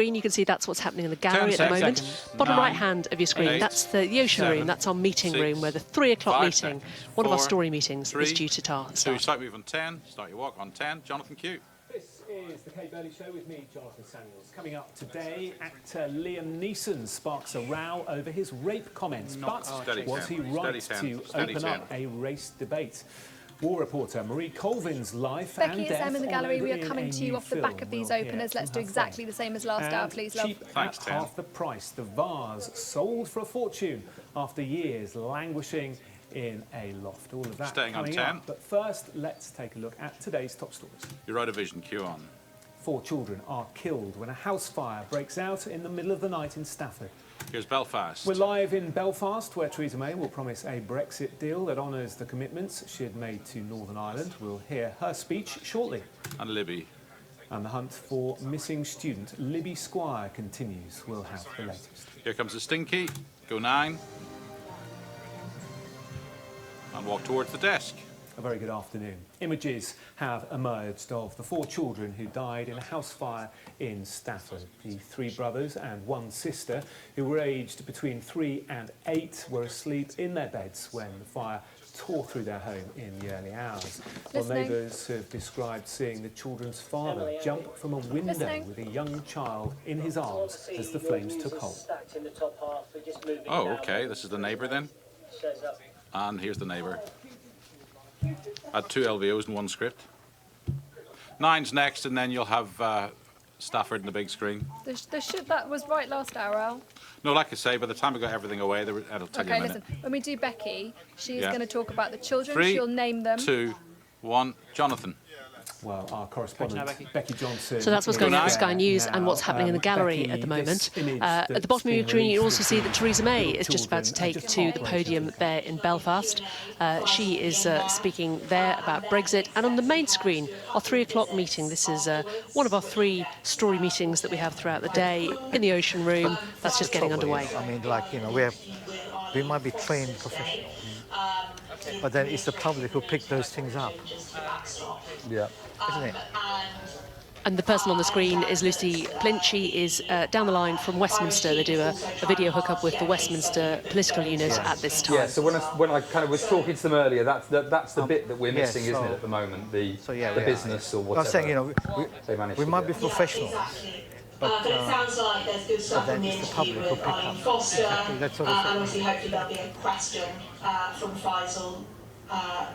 You can see that's what's happening in the gallery at the moment. Bottom right hand of your screen, that's the ocean room, that's our meeting room where the 3 o'clock meeting, one of our story meetings, is due to start. Start move on 10, start your walk on 10. Jonathan Q. This is the Kate Burley Show with me, Jonathan Samuels. Coming up today, actor Liam Neeson sparks a row over his rape comments. But was he right to open up a race debate? War reporter Marie Colvin's life and Becky, death it's Em in the gallery. We are coming to you off the back of these openers. Let's do exactly the same as last hour, please, love. Cheap at half the price. The vase sold for a fortune after years languishing in a loft. All of that Staying on coming 10. up. But first, let's take a look at today's top stories. Eurovision Q on. 4 children are killed when a house fire breaks out in the middle of the night in Stafford. Here's Belfast. We're live in Belfast, where Theresa May will promise a Brexit deal that honours the commitments she had made to Northern Ireland. We'll hear her speech shortly. And Libby. And the hunt for missing student Libby Squire continues. We'll have the latest. Here comes the Stinky. Go 9. And walk towards the desk. A very good afternoon. Images have emerged of the 4 children who died in a house fire in Stafford. The 3 brothers and 1 sister, who were aged between 3 and 8, were asleep in their beds when the fire tore through their home in the early hours. Well, neighbours have described seeing the children's father jump from a window with a young child in his arms as the flames took hold. Oh, OK. This is the neighbour then. And here's the neighbour. Had 2 LVOs and 1 script. 9's next, and then you'll have Stafford in the big screen. That was right last hour, Al. No, like I say, by the time we got everything away, it'll tell you in a minute. Listen, when we do Becky, she's going to talk about the children. 3, she'll name them. 2, 1, Jonathan. Well, our correspondent, Becky Johnson. So that's what's going on at Sky News and what's happening in the gallery Becky, at the moment. At the that's bottom of your being screen, you released also see that Theresa May is just about to children take just to half the the way podium there in Belfast. She is speaking there about Brexit. And on the main screen, our 3 o'clock meeting. This is one of our 3 story meetings that we have throughout the day in the Ocean Room. That's just getting underway. I mean, like, you know, we might be trained professionals, but then it's the public who pick those things up. Yeah. Isn't it? And the person on the screen is Lucy Plint. She is down the line from Westminster. They do a video hookup with the Westminster political unit at this time. Yeah, so when I kind of was talking to them earlier, that's the bit that we're missing, isn't it, at the moment? The business or whatever. I was saying, you know, we might be professionals, but it sounds like there's good stuff in the interview with Foster, exactly, that sort of and thing. obviously hopefully there'll be a question from Faisal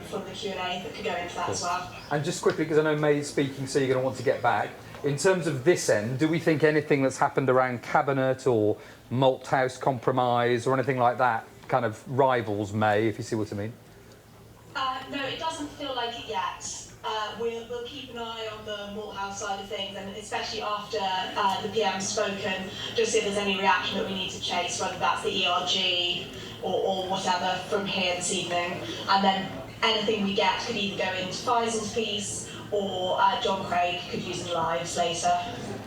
from the Q&A that could go into that as well. And just quickly, because I know May's speaking, so you're going to want to get back. In terms of this end, do we think anything that's happened around Cabinet or Malthouse compromise or anything like that kind of rivals May, if you see what I mean? No, it doesn't feel like it yet. We'll keep an eye on the Malthouse side of things, and especially after the PM's spoken, just see if there's any reaction that we need to chase, whether that's the ERG or whatever from here this evening. And then anything we get could either go into Faisal's piece or John Craig could use in lives later.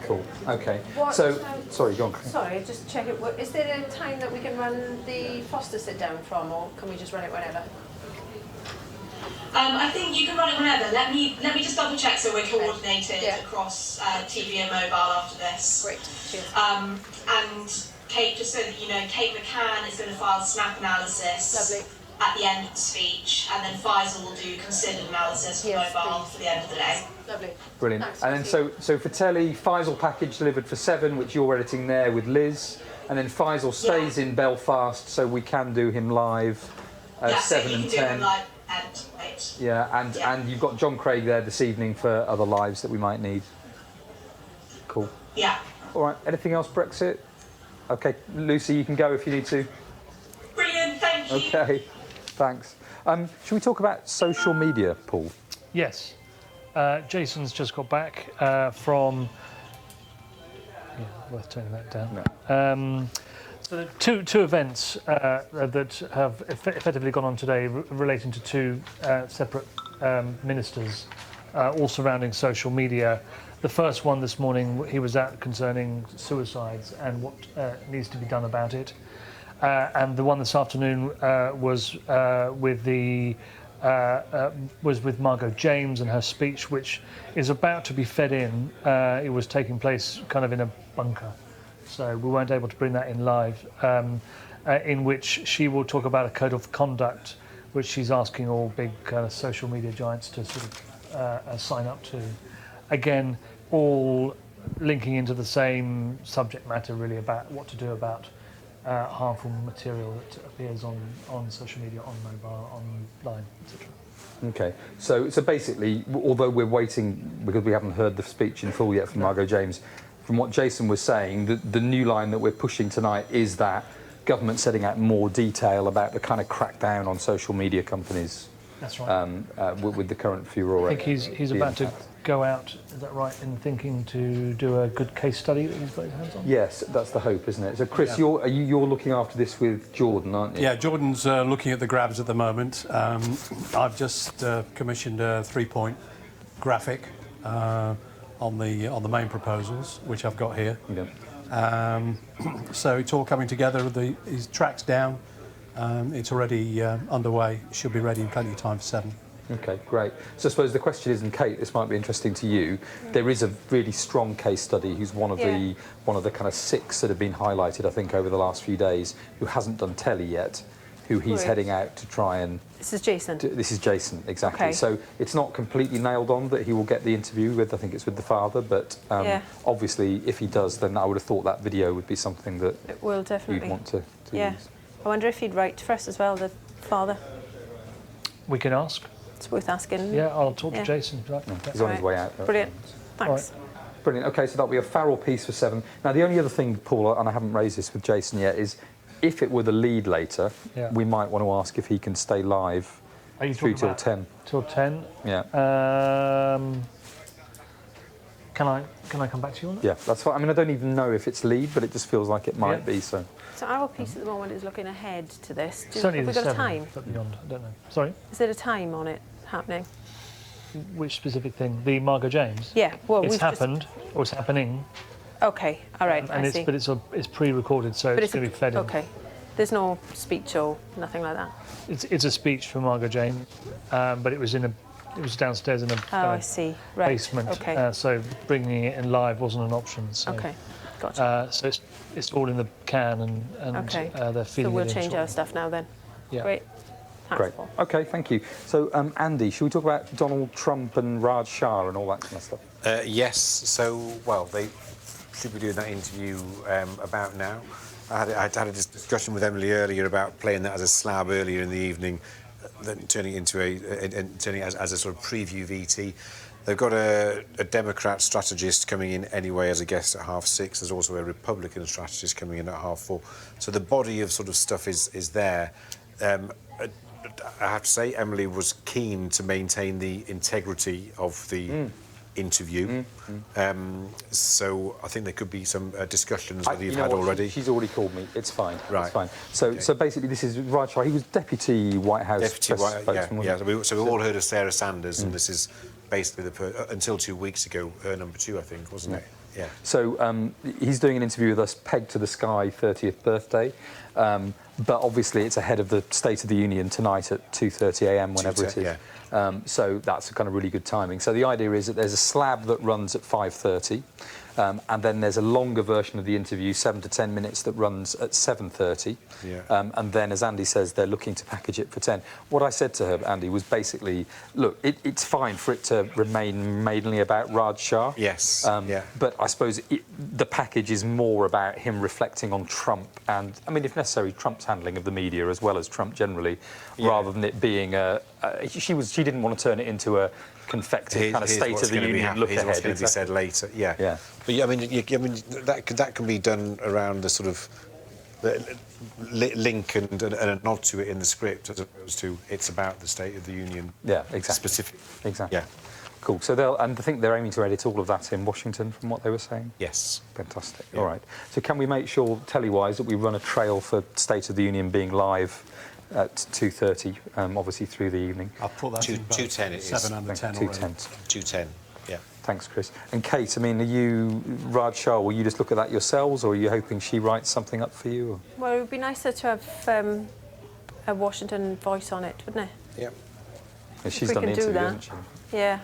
Cool, OK. Sorry, go on. Sorry, just check it. Is there a time that we can run the Foster sit down from, or can we just run it whenever? I think you can run it whenever. Let me just double check so we're coordinated across TV and mobile after this. Great, cheers. And Kate, just so that you know, Kate McCann is going to file snap analysis at the end of the speech, and then Faisal will do considered analysis for mobile for the end of the day. Lovely. Brilliant. Thanks. And then so for telly, Faisal package delivered for 7, which you're editing there with Liz, and then Faisal stays in Belfast, so we can do him live 7 and 10. Yeah, and you've got John Craig there this evening for other lives that we might need. Cool. Yeah. All right. Anything else Brexit? Okay, Lucy, you can go if you need to. Brilliant. Thank you. Okay. Thanks. Should we talk about social media, Paul? Yes. Jason's just got back from... Yeah, worth turning that down. No. So two events that have effectively gone on today relating to 2 separate ministers, all surrounding social media. The first one this morning he was at concerning suicides and what needs to be done about it. And the one this afternoon was with the was with Margot James and her speech, which is about to be fed in. It was taking place kind of in a bunker, so we weren't able to bring that in live, in which she will talk about a code of conduct, which she's asking all big kind of social media giants to sort of sign up to. Again, all linking into the same subject matter, really, about what to do about harmful material that appears on social media, on mobile, online, etc. Okay, so basically, although we're waiting because we haven't heard the speech in full yet from Margot James, from what Jason was saying, the new line that we're pushing tonight is that government setting out more detail about the kind of crackdown on social media companies. That's right. With the current furore. I think he's about to go out, is that right, in thinking to do a good case study that he's got his hands on? Yes, that's the hope, isn't it? So, Chris, you're looking after this with Jordan, aren't you? Yeah, Jordan's looking at the grabs at the moment. I've just commissioned a 3-point graphic on the main proposals, which I've got here. Yeah. So it's all coming together. His track's down. It's already underway. Should be ready in plenty of time for 7. Okay, great. So I suppose the question is, and Kate, this might be interesting to you. There is a really strong case study who's one of the kind of 6 that have been highlighted, I think, over the last few days, who hasn't done telly yet, who he's heading out to try and. This is Jason. This is Jason, exactly. Okay. So it's not completely nailed on that he will get the interview with. I think it's with the father, but obviously, if he does, then I would have thought that video would be something that it will definitely. you'd want to use. I wonder if he'd write for us as well, the father. We can ask. It's worth asking. Yeah, I'll talk to Jason if you like. He's on his way out. Brilliant. Thanks. Brilliant. Okay, so that'll be a Farrell piece for 7. Now, the only other thing, Paul, and I haven't raised this with Jason yet, is if it were the lead later, we might want to ask if he can stay live through till 10. Till 10? Yeah. Can I come back to you on that? Yeah, that's fine. I mean, I don't even know if it's lead, but it just feels like it might be, so. So our piece at the moment is looking ahead to this. Certainly have we got a time? Beyond, I don't know. Sorry? Is there a time on it happening? Which specific thing? The Margot James? Yeah, well, it's happened, or it's happening. Okay, all right, and I see. But it's pre-recorded, so it's going to be fed in. Okay, there's no speech or nothing like that? It's a speech from Margot James, but it was downstairs in a I see. Right. basement. Okay. So bringing it in live wasn't an option. So, okay, gotcha. So it's all in the can, and okay. They're feeding So we'll it in change shortly. our stuff now then. Yeah. Great. Thanks, Great. Paul. Okay, thank you. So, Andy, should we talk about Donald Trump and Raj Shah and all that kind of stuff? Yes. So, well, they should be doing that interview about now. I had a discussion with Emily earlier about playing that as a slab earlier in the evening, then turning it into as a sort of preview VT. They've got a Democrat strategist coming in anyway as a guest at 6:30. There's also a Republican strategist coming in at 4:30. So the body of sort of stuff is there. I have to say, Emily was keen to maintain the integrity of the interview. So I think there could be some discussions that you've had already. She's already called me. It's fine. Right. It's fine. So basically, this is Raj Shah. He was Deputy White House spokesman. Yeah. So we all heard of Sarah Sanders, and this is basically until 2 weeks ago, her number 2, I think, wasn't it? Yeah. So he's doing an interview with us, pegged to the sky, 30th birthday. But obviously, it's ahead of the State of the Union tonight at 2:30 a.m. whenever it is. Yeah. So that's a kind of really good timing. So the idea is that there's a slab that runs at 5:30, and then there's a longer version of the interview, 7 to 10 minutes, that runs at 7:30. Yeah. And then, as Andy says, they're looking to package it for 10. What I said to her, Andy, was basically, look, it's fine for it to remain mainly about Raj Shah. Yes. But I suppose the package is more about him reflecting on Trump and, I mean, if necessary, Trump's handling of the media as well as Trump generally, rather than it being she didn't want to turn it into a confected kind of State of the Union look ahead. What's going to be said later. Yeah. But yeah, I mean, that can be done around the sort of link and a nod to it in the script, as opposed to it's about the State of the Union. Yeah, exactly. Specific. Exactly. Yeah. Cool. So I think they're aiming to edit all of that in Washington, from what they were saying. Yes. Fantastic. Yeah. All right. So can we make sure, telly-wise, that we run a trail for State of the Union being live at 2:30, obviously through the evening? I'll put that in 2:10 it is. 7 under 10 already. 2:10. Yeah. Thanks, Chris. And Kate, I mean, are you, Raj Shah, will you just look at that yourselves, or are you hoping she writes something up for you? Or? Well, it would be nicer to have a Washington voice on it, wouldn't it? Yeah. Yeah, she's we done can the do interview, that. hasn't she? Yeah.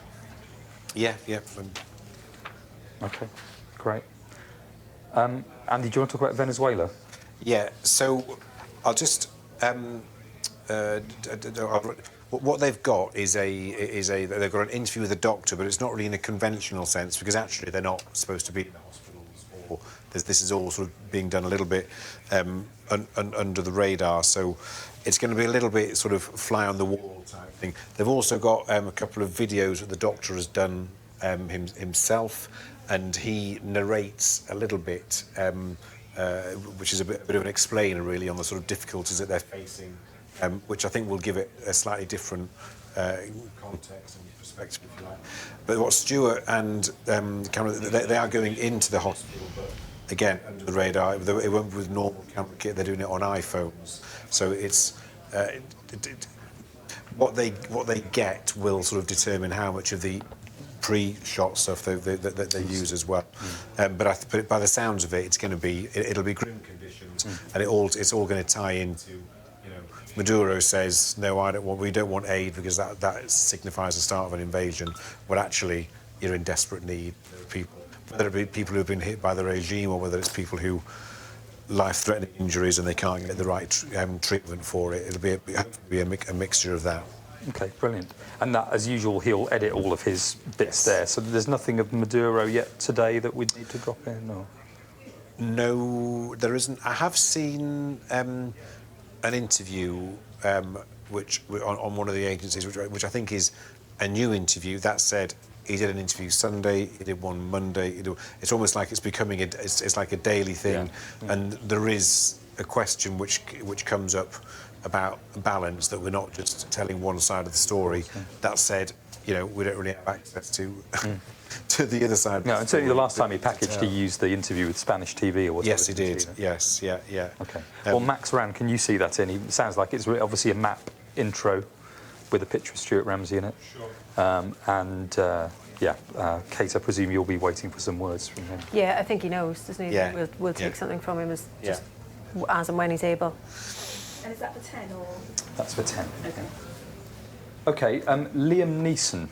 Yeah. Okay, great. Andy, do you want to talk about Venezuela? Yeah, so I'll just what they've got is they've got an interview with a doctor, but it's not really in a conventional sense because actually they're not supposed to be in the hospitals, or this is all sort of being done a little bit under the radar. So it's going to be a little bit sort of fly on the wall type thing. They've also got a couple of videos that the doctor has done himself, and he narrates a little bit. Which is a bit of an explainer, really, on the sort of difficulties that they're facing, which I think will give it a slightly different context and perspective, if you like. But what Stuart and Cameron, they are going into the hospital, but again, under the radar. It won't be with normal camera kit. They're doing it on iPhones, so it's what they get will sort of determine how much of the pre-shot stuff that they use as well. But by the sounds of it, it'll be grim conditions, and it's all going to tie into, you know, Maduro says no, we don't want aid because that signifies the start of an invasion. But actually, you're in desperate need. There are people, whether it be people who've been hit by the regime or whether it's people who life-threatening injuries and they can't get the right treatment for it. It'll be a mixture of that. Okay, brilliant. And that, as usual, he'll edit all of his bits there. So there's nothing of Maduro yet today that we'd need to drop in, or? No, there isn't. I have seen an interview which on one of the agencies, which I think is a new interview. That said, he did an interview Sunday. He did one Monday. It's almost like it's becoming it's like a daily thing, and there is a question which comes up about balance, that we're not just telling one side of the story. That said, you know, we don't really have access to to the other side. No, and certainly the last time he packaged, he used the interview with Spanish TV, or whatever. Yes, he did. Yes, yeah. Okay. Well, Max ran. Can you see that in? It sounds like it's obviously a map intro with a picture of Stuart Ramsey in it. Sure. Kate, I presume you'll be waiting for some words from him. Yeah, I think he knows, doesn't he? Yeah. We'll take something from him as and when he's able. And is that for 10 or? That's for 10. Okay. Okay, Liam Neeson.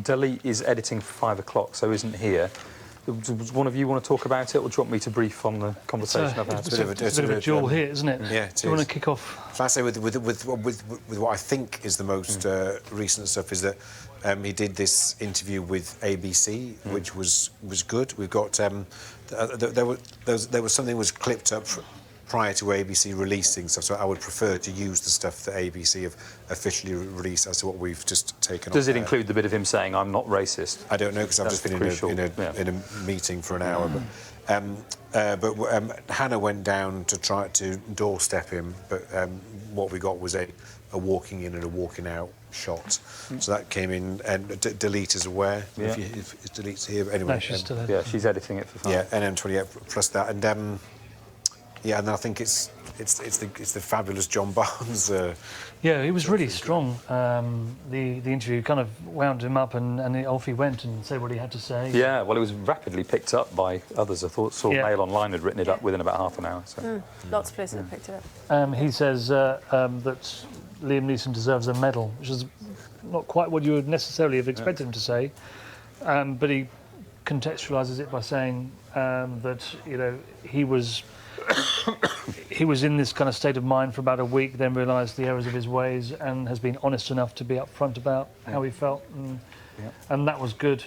Delete is editing for 5 o'clock, so isn't here. Does one of you want to talk about it, or do you want me to brief on the conversation I've had? It's a bit of a jewel here, isn't it? Yeah, it do you want to kick off? So I say with what I think is the most recent stuff is that he did this interview with ABC, which was good. We've got there was something was clipped up prior to ABC releasing stuff, so I would prefer to use the stuff that ABC have officially released as to what we've just taken. Does it include the bit of him saying "I'm not racist"? I don't know, because I've just been in a meeting for an hour. But Hannah went down to try to doorstep him, but what we got was a walking in and a walking out shot. So that came in, and Delete is aware. Yeah. If Delete's here, but anyway. No, she's still there. Yeah, she's editing it for fun. Yeah, NM28 plus that, and yeah, and I think it's the fabulous John Barnes. Yeah, he was really strong. The interview kind of wound him up, and off he went and said what he had to say. Yeah, well, it was rapidly picked up by others. I saw Mail Online had written it up within about half an hour. So. Lots of places have picked it up. He says that Liam Neeson deserves a medal, which is not quite what you would necessarily have expected him to say, but he contextualises it by saying that, you know, he was in this kind of state of mind for about a week, then realised the errors of his ways, and has been honest enough to be upfront about how he felt, and that was good,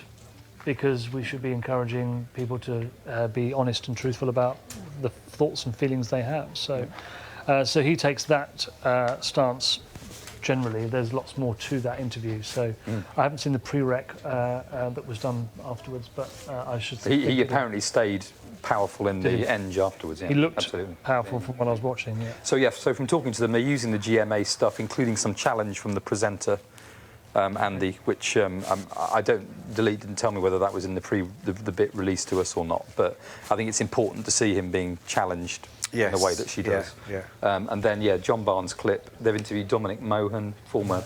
because we should be encouraging people to be honest and truthful about the thoughts and feelings they have. So, so he takes that stance. Generally, there's lots more to that interview. So I haven't seen the prereq that was done afterwards, but I should. He apparently stayed powerful in the end afterwards. Yeah, he looked absolutely powerful from what I was watching. Yeah. So from talking to them, they're using the GMA stuff, including some challenge from the presenter, Andy, which I don't. Delete didn't tell me whether that was in the bit released to us or not. But I think it's important to see him being challenged. In the way that she does. And then, John Barnes' clip. They've interviewed Dominic Mohan, former,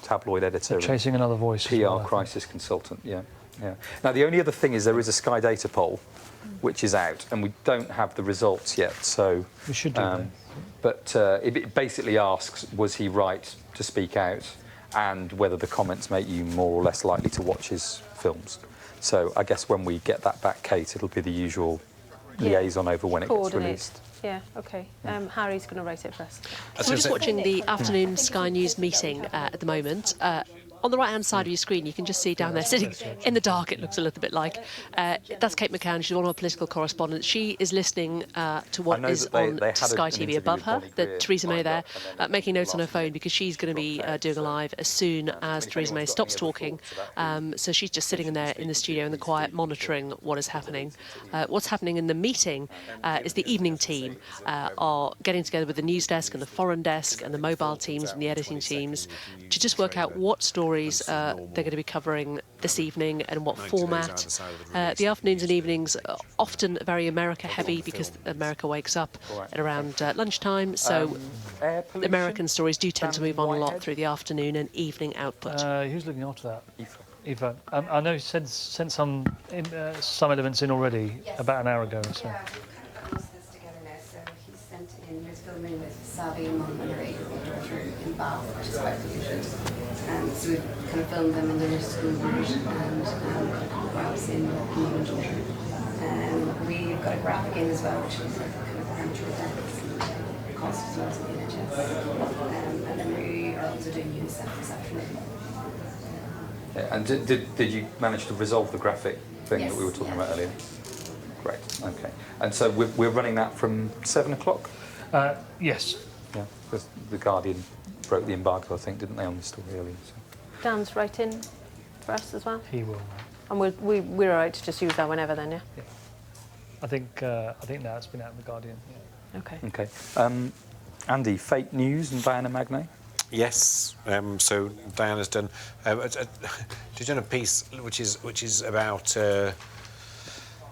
tabloid editor. Chasing Another Voice. PR crisis consultant. Yeah. Now the only other thing is there is a Sky Data poll, which is out, and we don't have the results yet. So we should do that. But it basically asks, was he right to speak out? and whether the comments make you more or less likely to watch his films. So I guess when we get that back, Kate, it'll be the usual liaison over when it gets released. Yeah, OK. Harry's going to write it for us. So we're just watching the afternoon Sky News meeting at the moment. On the right-hand side of your screen, you can just see down there, sitting in the dark, it looks a little bit like. That's Kate McCann. She's one of our political correspondents. She is listening to what is on Sky TV above her, Theresa May there, making notes on her phone because she's going to be doing a live as soon as Theresa May stops talking. So she's just sitting in there in the studio in the quiet, monitoring what is happening. What's happening in the meeting is the evening team are getting together with the news desk and the foreign desk and the mobile teams and the editing teams to just work out what stories they're going to be covering this evening and what format. The afternoons and evenings are often very America heavy because America wakes up at around lunchtime, so American stories do tend to move on a lot through the afternoon and evening output. Who's looking after that? Eva. I know he sent some elements in already about an hour ago or so. He was filming with Savi and Montgomery, her daughter, in Bath, which is quite unusual. So we've kind of filmed them in their school route and grabs in mum and daughter. We've got a graphic in as well, which is like kind of amateur events and cost as well as the NHS. And then we are also doing UNICEF this afternoon. Yeah, and did you manage to resolve the graphic thing that we were talking about earlier? Great, OK. And so we're running that from 7 o'clock? Yes. Yeah, because The Guardian broke the embargo, I think, didn't they, on this story earlier? So. Dan's writing for us as well? He will. And we're all right to just use that whenever then, yeah? Yeah. I think now it's been out in The Guardian. Yeah. OK. OK. Andy, fake news and Diana Magnay? Yes. So Diana's done. She's done a piece which is about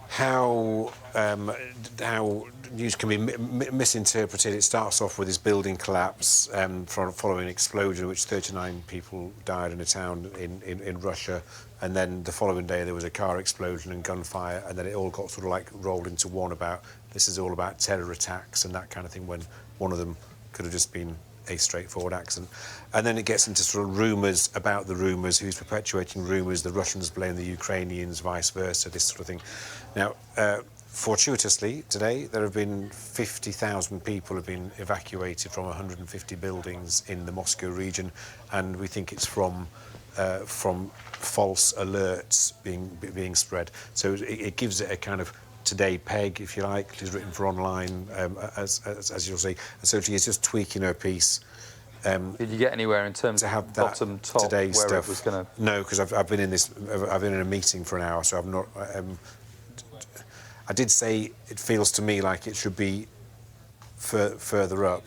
how news can be misinterpreted. It starts off with this building collapse following an explosion, in which 39 people died in a town in Russia, and then the following day there was a car explosion and gunfire, and then it all got sort of like rolled into one about this is all about terror attacks and that kind of thing, when one of them could have just been a straightforward accident. And then it gets into sort of rumours about the rumours, who's perpetuating rumours, the Russians blame the Ukrainians, vice versa, this sort of thing. Now, fortuitously, today, there have been 50,000 people have been evacuated from 150 buildings in the Moscow region, and we think it's from false alerts being spread. So it gives it a kind of today peg, if you like. It is written for online, as you'll see. And so she is just tweaking her piece. Did you get anywhere in terms of have bottom top today's where stuff? it was going to? No, because I've been in a meeting for an hour, so I've not. I did say it feels to me like it should be further up,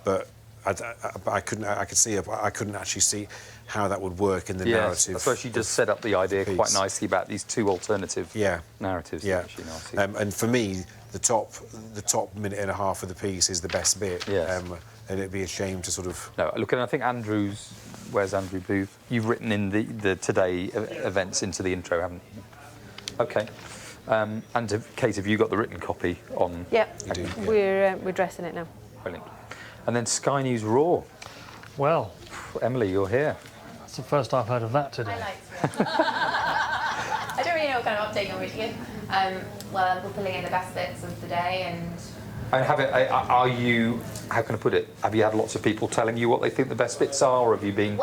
but I couldn't. I couldn't actually see how that would work in the narrative. I suppose she just set up the idea quite nicely about these two alternative narratives. Yeah. And for me, the top minute and a half of the piece is the best bit. Yes. And it'd be a shame to sort of... No, look, and I think where's Andrew Booth? You've written in the today events into the intro, haven't you? OK. And Kate, have you got the written copy on? Yeah, do, we're dressing it now. Brilliant. And then Sky News Raw. Well, Emily, you're here. That's the first I've heard of that today. I like it. I don't really know what kind of uptake I'm going to give. Well, we're pulling in the best bits of the day and... Are you, how can I put it, have you had lots of people telling you what they think the best bits are, or have you been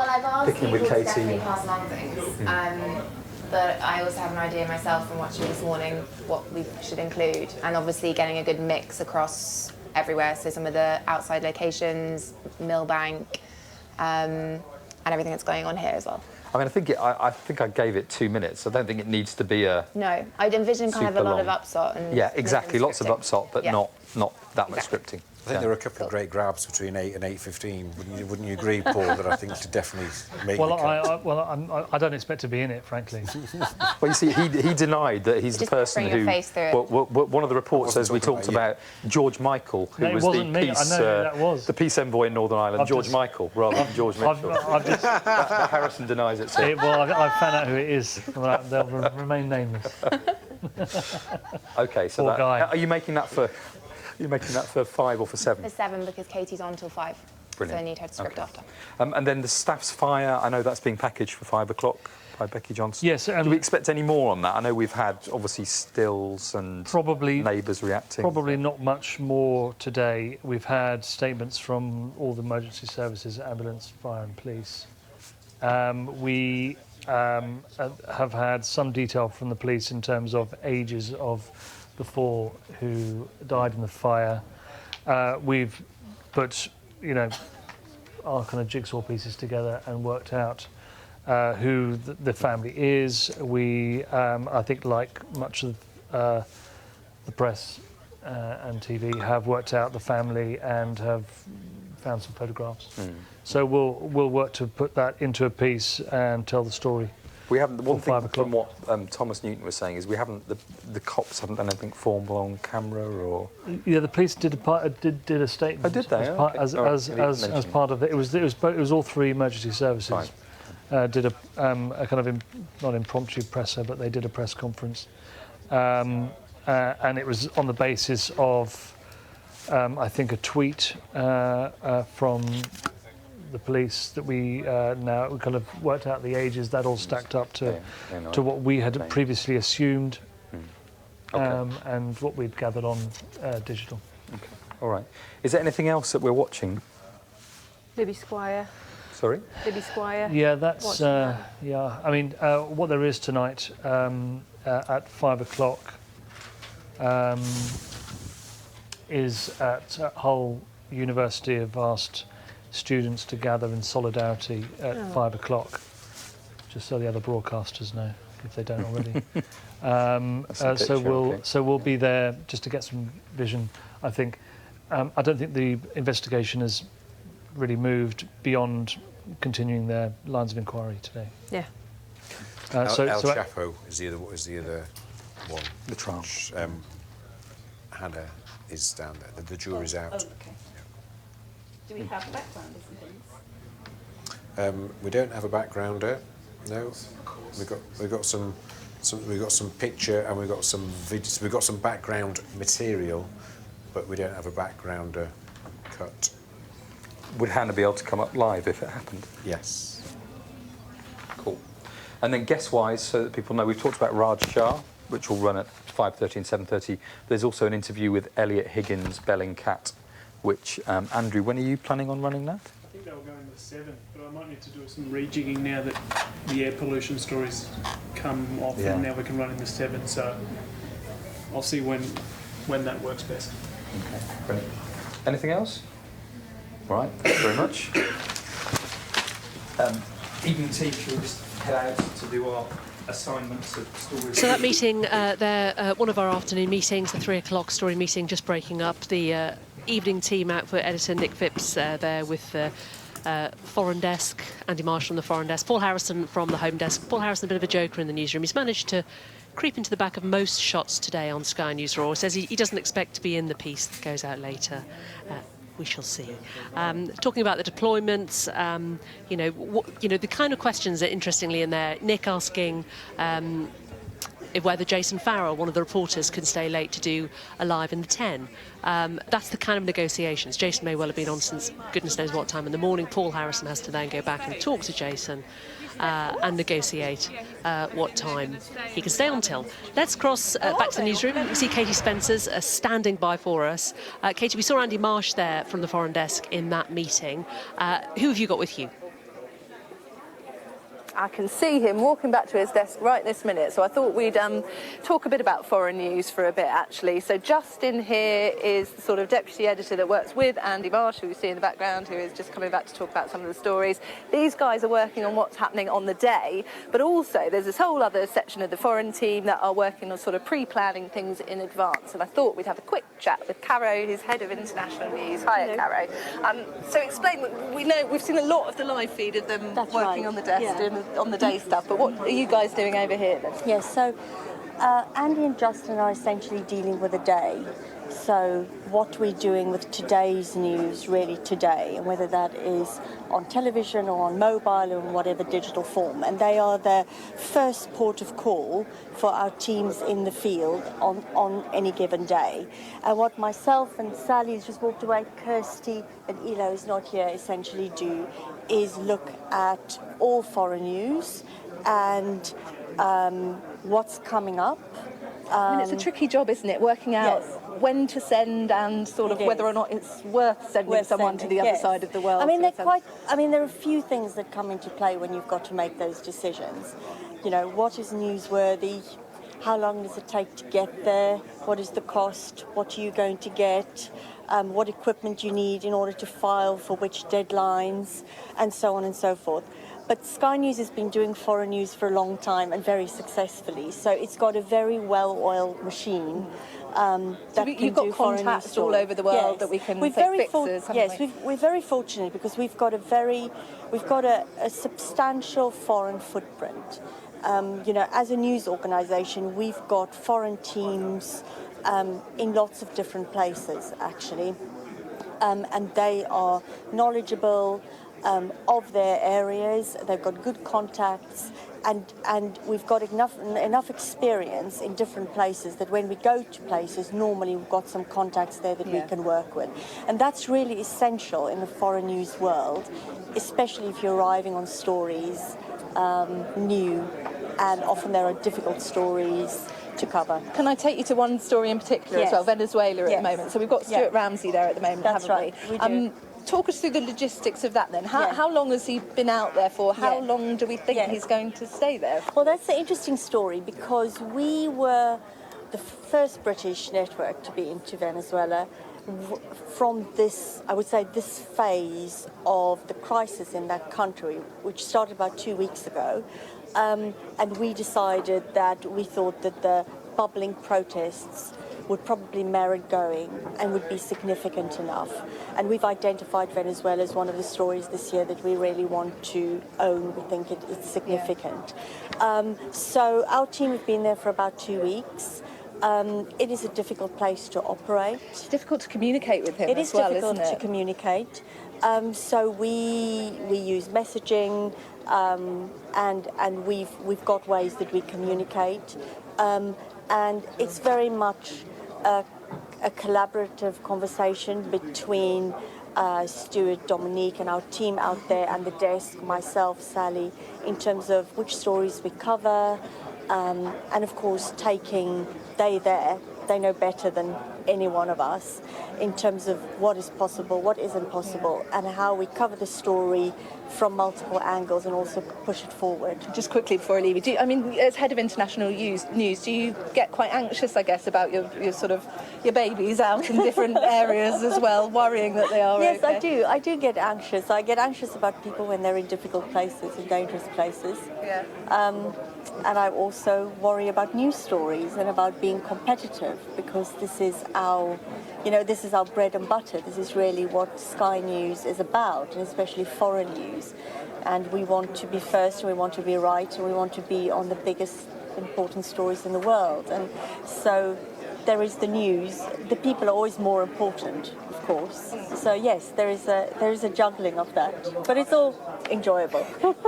picking with Katie? Well, I've asked people to definitely pass along things. But I also have an idea myself from watching this morning what we should include, and obviously getting a good mix across everywhere. So some of the outside locations, Millbank, and everything that's going on here as well. I mean, I think I gave it 2 minutes. I don't think it needs to be a... No, I'd envision kind of a lot of upshot. And yeah, exactly, lots of upshot, but not that much scripting. I think there were a couple of great grabs between 8 and 8:15. Wouldn't you agree, Paul, that I think should definitely make the cut? I don't expect to be in it, frankly. Well, you see, he denied that he's the person who... one of the reports says we talked about George Michael, who was the peace envoy in Northern Ireland, George Michael, rather than George Mitchell. Harrison denies it. So. I've found out who it is. They'll remain nameless. OK, so are you making that for... You're making that for 5 or for 7? For 7, because Katie's on till 5. So I need her to script after. And then the staff's fire, I know that's being packaged for 5 o'clock by Becky Johnson. Yes. Do we expect any more on that? I know we've had, obviously, stills and neighbours reacting. Probably not much more today. We've had statements from all the emergency services, ambulance, fire and police. We have had some detail from the police in terms of ages of the 4 who died in the fire. We've put, our kind of jigsaw pieces together and worked out who the family is. We, I think, like much of the press and TV, have worked out the family and have found some photographs. So we'll work to put that into a piece and tell the story. We haven't. The one thing from what Thomas Newton was saying is we haven't. The cops haven't done anything formal on camera, or. Yeah, the police did a statement. Oh, did they? As part of it. It was all 3 emergency services. Did a kind of not impromptu presser, but they did a press conference, and it was on the basis of I think a tweet from the police that we now kind of worked out the ages. That all stacked up to what we had previously assumed, and what we'd gathered on digital. Okay. All right. Is there anything else that we're watching? Libby Squire. Sorry? Libby Squire. Yeah, that's yeah. I mean, what there is tonight at 5 o'clock is at Hull University have asked students to gather in solidarity at 5 o'clock, just so the other broadcasters know if they don't already. So we'll be there just to get some vision. I think I don't think the investigation has really moved beyond continuing their lines of inquiry today. Yeah. El Chapo is the other one. The trial. Which, Hannah is down there. The jury's out. Oh, okay. Do we have backgrounders and things? We don't have a backgrounder. No. We've got some picture and we've got some videos. We've got some background material, but we don't have a backgrounder cut. Would Hannah be able to come up live if it happened? Yes. Cool. And then guest-wise, so that people know, we've talked about Raj Shah, which will run at 5:30 and 7:30. There's also an interview with Elliot Higgins, Bellingcat, which, Andrew, when are you planning on running that? I think they were going to 7, but I might need to do some rejigging now that the air pollution stories come off, and now we can run in the 7. So I'll see when that works best. Okay, brilliant. Anything else? All right, thank you very much. Evening team, shall we just head out to do our assignments of stories? So that meeting there, one of our afternoon meetings, the 3 o'clock story meeting, just breaking up. The evening team output editor Nick Phipps there with the foreign desk, Andy Marshall on the foreign desk, Paul Harrison from the home desk. Paul Harrison, a bit of a joker in the newsroom. He's managed to creep into the back of most shots today on Sky News Raw. Says he doesn't expect to be in the piece that goes out later. We shall see. Talking about the deployments, the kind of questions that, interestingly, in there, Nick asking whether Jason Farrell, one of the reporters, can stay late to do a live in the 10. That's the kind of negotiations. Jason may well have been on since goodness knows what time in the morning. Paul Harrison has to then go back and talk to Jason and negotiate what time he can stay on till. Let's cross back to the newsroom. We see Katie Spencer's standing by for us. Katie, we saw Andy Marsh there from the foreign desk in that meeting. Who have you got with you? I can see him walking back to his desk right this minute, so I thought we'd talk a bit about foreign news for a bit, actually. So Justin here is the sort of deputy editor that works with Andy Marsh, who we see in the background, who is just coming back to talk about some of the stories. These guys are working on what's happening on the day, but also there's this whole other section of the foreign team that are working on sort of pre-planning things in advance, and I thought we'd have a quick chat with Caro, who's head of international news. Hiya, Caro. So explain, we know we've seen a lot of the live feed of them working on the desk, doing on the day stuff, but what are you guys doing over here then? Yes, so Andy and Justin are essentially dealing with the day. So what we're doing with today's news, really today, and whether that is on television or on mobile or in whatever digital form. And they are the first port of call for our teams in the field on any given day. And what myself and Sally, who's just walked away, Kirsty and Elo is not here, essentially do is look at all foreign news and what's coming up. I mean, it's a tricky job, isn't it? Working out when to send and sort of whether or not it's worth sending someone to the other side of the world. I mean, there are a few things that come into play when you've got to make those decisions. You know, what is newsworthy? How long does it take to get there? What is the cost? What are you going to get? What equipment you need in order to file for which deadlines, and so on and so forth. But Sky News has been doing foreign news for a long time and very successfully. So it's got a very well-oiled machine that you've got contacts all over the world that we can fixes. We're very fortunate because we've got a substantial foreign footprint. You know, as a news organisation, we've got foreign teams in lots of different places, actually, and they are knowledgeable of their areas. They've got good contacts, and we've got enough experience in different places that when we go to places, normally we've got some contacts there that we can work with, and that's really essential in the foreign news world, especially if you're arriving on stories new, and often there are difficult stories to cover. Can I take you to one story in particular as well, Venezuela at the moment? So we've got Stuart Ramsey there at the moment, haven't we? We do. Talk us through the logistics of that then. How long has he been out there for? How long do we think he's going to stay there? Well, that's an interesting story because we were the first British network to be into Venezuela from this, I would say, this phase of the crisis in that country, which started about 2 weeks ago. And we decided that we thought that the bubbling protests would probably merit going and would be significant enough. And we've identified Venezuela as one of the stories this year that we really want to own. We think it's significant. So our team have been there for about 2 weeks. It is a difficult place to operate. It's difficult to communicate with him It as well, isn't it? is difficult to communicate. So we use messaging, and we've got ways that we communicate. And it's very much a collaborative conversation between Stuart, Dominique, and our team out there, and the desk, myself, Sally, in terms of which stories we cover, and of course they know better than any one of us in terms of what is possible, what isn't possible, and how we cover the story from multiple angles and also push it forward. Just quickly before I leave you, as head of international news, do you get quite anxious, I guess, about your babies out in different areas as well, worrying that they are okay? Yes, I do get anxious. I get anxious about people when they're in difficult places, in dangerous places. Yeah. And I also worry about news stories and about being competitive, because this is our bread and butter. This is really what Sky News is about, and especially foreign news. And we want to be first, and we want to be right, and we want to be on the biggest important stories in the world. And so there is the news. The people are always more important, of course. So yes, there is a juggling of that, but it's all enjoyable.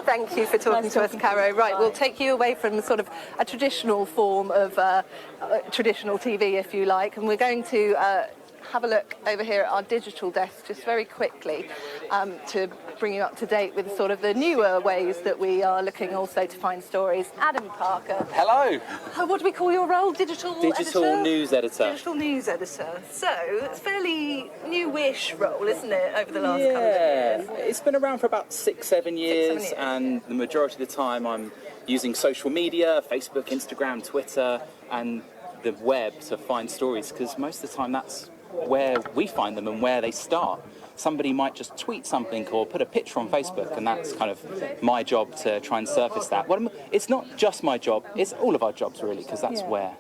Thank you for talking to us, Caro. Right, we'll take you away from sort of a traditional form of traditional TV, if you like, and we're going to have a look over here at our digital desk just very quickly to bring you up to date with sort of the newer ways that we are looking also to find stories. Adam Parker. Hello. What do we call your role? Digital editor? News editor. Digital news editor. So it's a fairly newish role, isn't it, over the last couple of years? It's been around for about 6-7 years, and the majority of the time I'm using social media, Facebook, Instagram, Twitter, and the web to find stories, because most of the time that's where we find them and where they start. Somebody might just tweet something or put a picture on Facebook, and that's kind of my job to try and surface that. It's not just my job, it's all of our jobs really, because that's where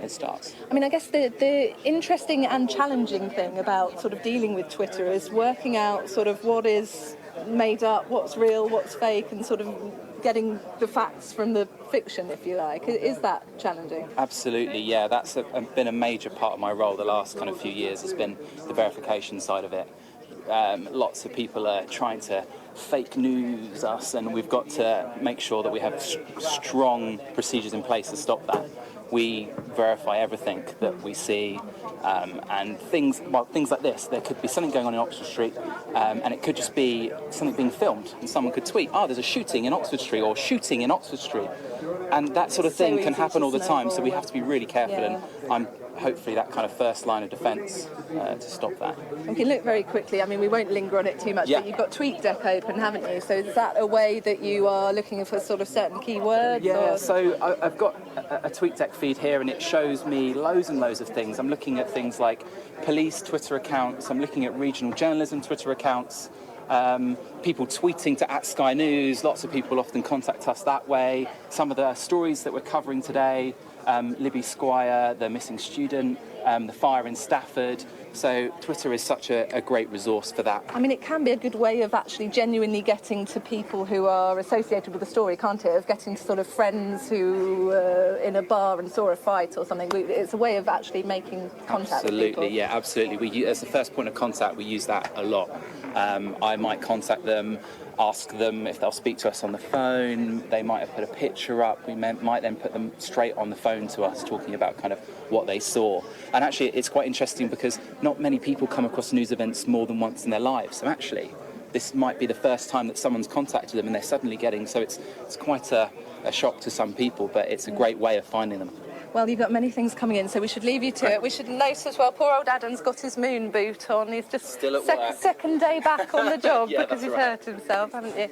it starts. I mean, I guess the interesting and challenging thing about sort of dealing with Twitter is working out sort of what is made up, what's real, what's fake, and sort of getting the facts from the fiction, if you like. Is that challenging? Absolutely, yeah. That's been a major part of my role the last kind of few years, has been the verification side of it. Lots of people are trying to fake news us, and we've got to make sure that we have strong procedures in place to stop that. We verify everything that we see, and things like this. There could be something going on in Oxford Street, and it could just be something being filmed, and someone could tweet, "Oh, there's a shooting in Oxford Street," or "shooting in Oxford Street," and that sort of thing can happen all the time. So we have to be really careful, and I'm hopefully that kind of first line of defence to stop that. We can look very quickly. I mean, we won't linger on it too much, but you've got TweetDeck open, haven't you? So is that a way that you are looking for sort of certain keywords? Yeah, or? so I've got a TweetDeck feed here, and it shows me loads and loads of things. I'm looking at things like police Twitter accounts, I'm looking at regional journalism Twitter accounts, people tweeting to @Sky News. Lots of people often contact us that way. Some of the stories that we're covering today, Libby Squire, the missing student, the fire in Stafford. So Twitter is such a great resource for that. I mean, it can be a good way of actually genuinely getting to people who are associated with the story, can't it? Of getting to sort of friends who in a bar and saw a fight or something. It's a way of actually making contact with people. Absolutely, yeah, absolutely. As the first point of contact, we use that a lot. I might contact them, ask them if they'll speak to us on the phone. They might have put a picture up. We might then put them straight on the phone to us, talking about kind of what they saw. And actually, it's quite interesting because not many people come across news events more than once in their lives. So actually, this might be the first time that someone's contacted them, and they're suddenly getting. So it's quite a shock to some people, but it's a great way of finding them. Well, you've got many things coming in, so we should leave you to it. We should note as well, poor old Adam's got his moon boot on. He's just still at work. Second day back on the job Yeah, because he's right. hurt himself, haven't you?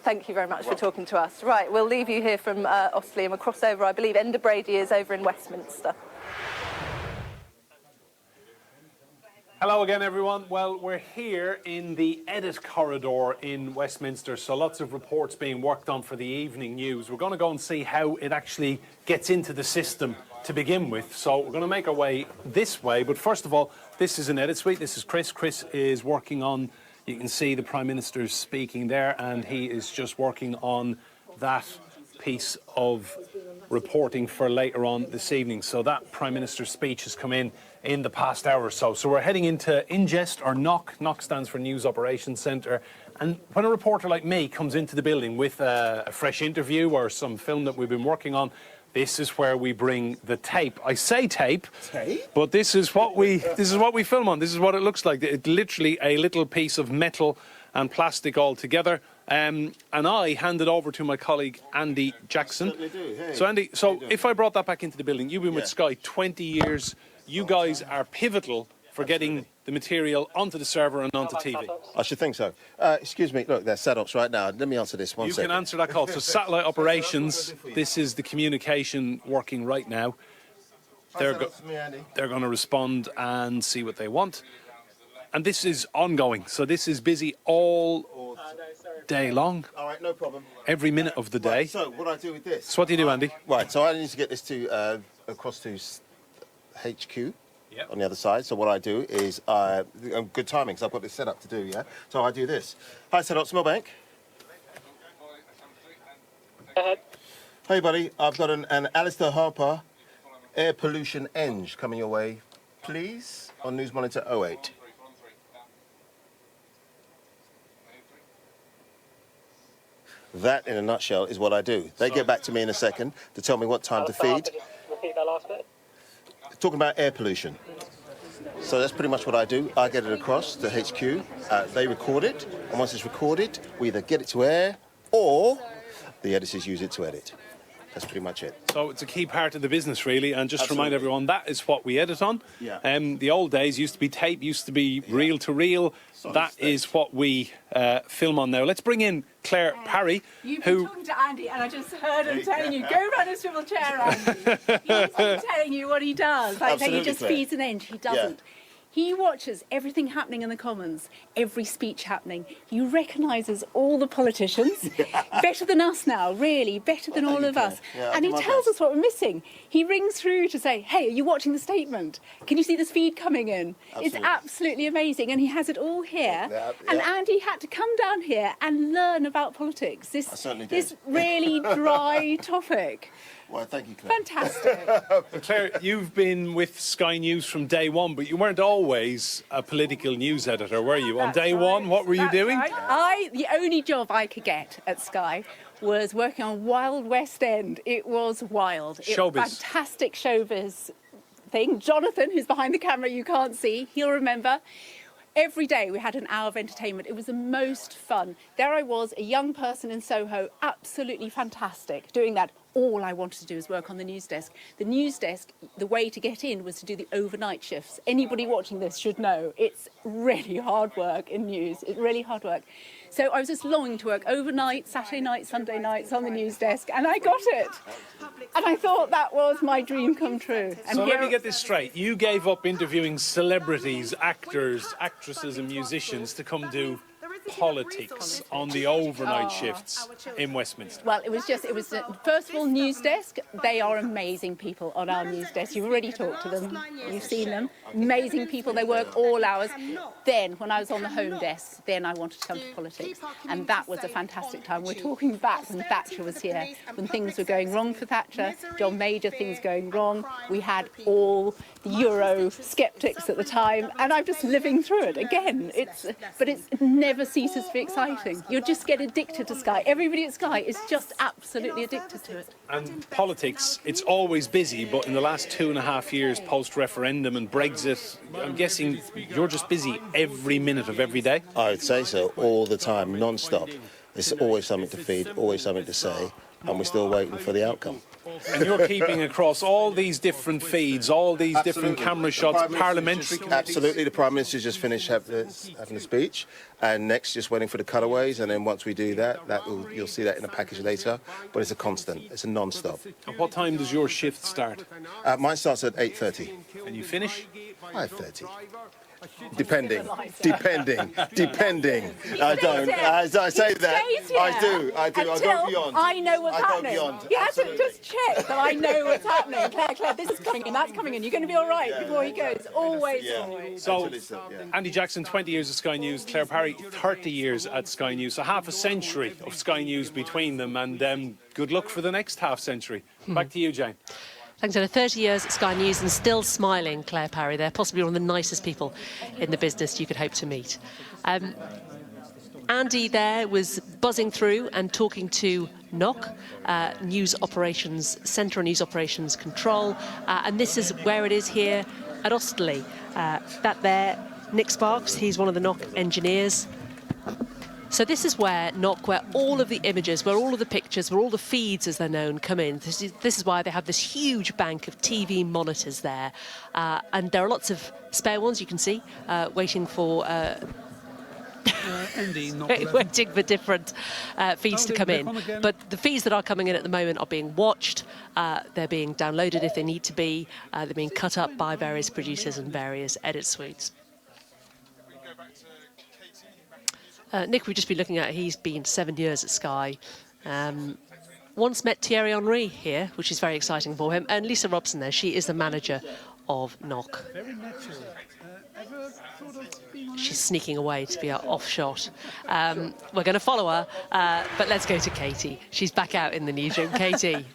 Thank you very much for talking to us. Right, we'll leave you here from Ostley, and we'll cross over, I believe, Enda Brady is over in Westminster. Hello again, everyone. Well, we're here in the edit corridor in Westminster, so lots of reports being worked on for the evening news. We're going to go and see how it actually gets into the system to begin with. So we're going to make our way this way, but first of all, this is an edit suite. This is Chris. Chris is working on, you can see the Prime Minister's speaking there, and he is just working on that piece of reporting for later on this evening. So that Prime Minister's speech has come in the past hour or so. So we're heading into Ingest, or NOC. NOC stands for News Operations Centre. And when a reporter like me comes into the building with a fresh interview or some film that we've been working on, this is where we bring the tape. I say tape, but this is what we film on. This is what it looks like. It's literally a little piece of metal and plastic all together. And I hand it over to my colleague Andy Jackson. Hey, so Andy, if I brought that back into the building, you've been with Sky 20 years. You guys are pivotal for getting the material onto the server and onto TV. I should think so. Excuse me, look, they're setups right now. Let me answer this one second. You can answer that call. So satellite operations, this is the communication working right now. They're going to respond and see what they want. And this is ongoing. So this is busy all day long. All right, no problem. Every minute of the day. Right, so what I do with this? So what do you do, Andy? Right, so I need to get this to across to HQ on the other side. So what I do is, good timing, because I've got this set up to do, yeah? So I do this. Hi, Setups Millbank. Hey, buddy, I've got an Alistair Harper air pollution eng coming your way, please, on News Monitor 08. That, in a nutshell, is what I do. They get back to me in a second to tell me what time to feed. Repeat that last bit. Talking about air pollution. So that's pretty much what I do. I get it across to HQ. They record it, and once it's recorded, we either get it to air or the editors use it to edit. That's pretty much it. So it's a key part of the business, really, and just to remind everyone, that is what we edit on. Yeah. The old days used to be tape, used to be reel to reel. That is what we film on now. Let's bring in Claire Parry, You've been talking to Andy, and I just heard him telling you, go run a swivel chair, Andy. He's been telling you what he does. Like, he just feeds an end. He doesn't. He watches everything happening in the Commons, every speech happening. He recognises all the politicians, better than us now, really, better than all of us. Yeah, And he tells us what we're missing. He rings through to say, hey, are you watching the statement? Can you see this feed coming in? It's absolutely amazing. And he has it all here. And Andy had to come down here and learn about politics. This really dry topic. Well, thank you, Claire. Fantastic. Claire, you've been with Sky News from day one, but you weren't always a political news editor, were you? On day one, what were you doing? The only job I could get at Sky was working on Wild West End. It was wild. Showbiz. Fantastic showbiz thing. Jonathan, who's behind the camera, you can't see, he'll remember. Every day we had an hour of entertainment. It was the most fun. There I was, a young person in Soho, absolutely fantastic, doing that. All I wanted to do was work on the news desk. The news desk, the way to get in was to do the overnight shifts. Anybody watching this should know it's really hard work in news. It's really hard work. So I was just longing to work overnight, Saturday nights, Sunday nights on the news desk, and I got it. And I thought that was my dream come true. And so let me get this straight. You gave up interviewing celebrities, actors, actresses and musicians to come do politics on the overnight shifts in Westminster. Well, it was first of all, news desk. They are amazing people on our news desk. You've already talked to them. You've seen them. Amazing people. They work all hours. Then, when I was on the home desk, then I wanted to come to politics. And that was a fantastic time. We're talking back when Thatcher was here, when things were going wrong for Thatcher, John Major, things going wrong. We had all the Euro skeptics at the time, and I'm just living through it again. But it never ceases to be exciting. You just get addicted to Sky. Everybody at Sky is just absolutely addicted to it. And politics, it's always busy, but in the last 2.5 years post-referendum and Brexit, I'm guessing you're just busy every minute of every day? I would say so, all the time, non-stop. There's always something to feed, always something to say, and we're still waiting for the outcome. And you're keeping across all these different feeds, all these different camera shots, parliamentary committees. Absolutely, the Prime Minister's just finished having a speech, and next just waiting for the cutaways, and then once we do that, you'll see that in a package later, but it's a constant, it's a non-stop. And what time does your shift start? Mine starts at 8:30. And you finish? 5:30. Depending. I don't. As I say that, I do. I go beyond. I know what's happening. Beyond. You have to just check that I know what's happening. Claire, this is coming in, that's coming in. You're going to be all right before he goes. Always. So, Andy Jackson, 20 years at Sky News, Claire Parry, 30 years at Sky News. So half a century of Sky News between them, and good luck for the next half century. Back to you, Jane. Thanks, Anna. 30 years at Sky News and still smiling, Claire Parry. They're possibly one of the nicest people in the business you could hope to meet. Andy there was buzzing through and talking to NOC, News Operations Centre and News Operations Control, and this is where it is here at Osterley. That there, Nick Sparks, he's one of the NOC engineers. So this is where NOC, where all of the images, where all of the pictures, where all the feeds, as they're known, come in. This is why they have this huge bank of TV monitors there. And there are lots of spare ones, you can see, waiting for... waiting for different feeds to come in. But the feeds that are coming in at the moment are being watched. They're being downloaded if they need to be. They're being cut up by various producers and various edit suites. Nick, we've just been looking at, he's been 7 years at Sky. Once met Thierry Henry here, which is very exciting for him. And Lisa Robson there, she is the manager of NOC. She's sneaking away to be our off shot. We're going to follow her, but let's go to Katie. She's back out in the newsroom. Katie.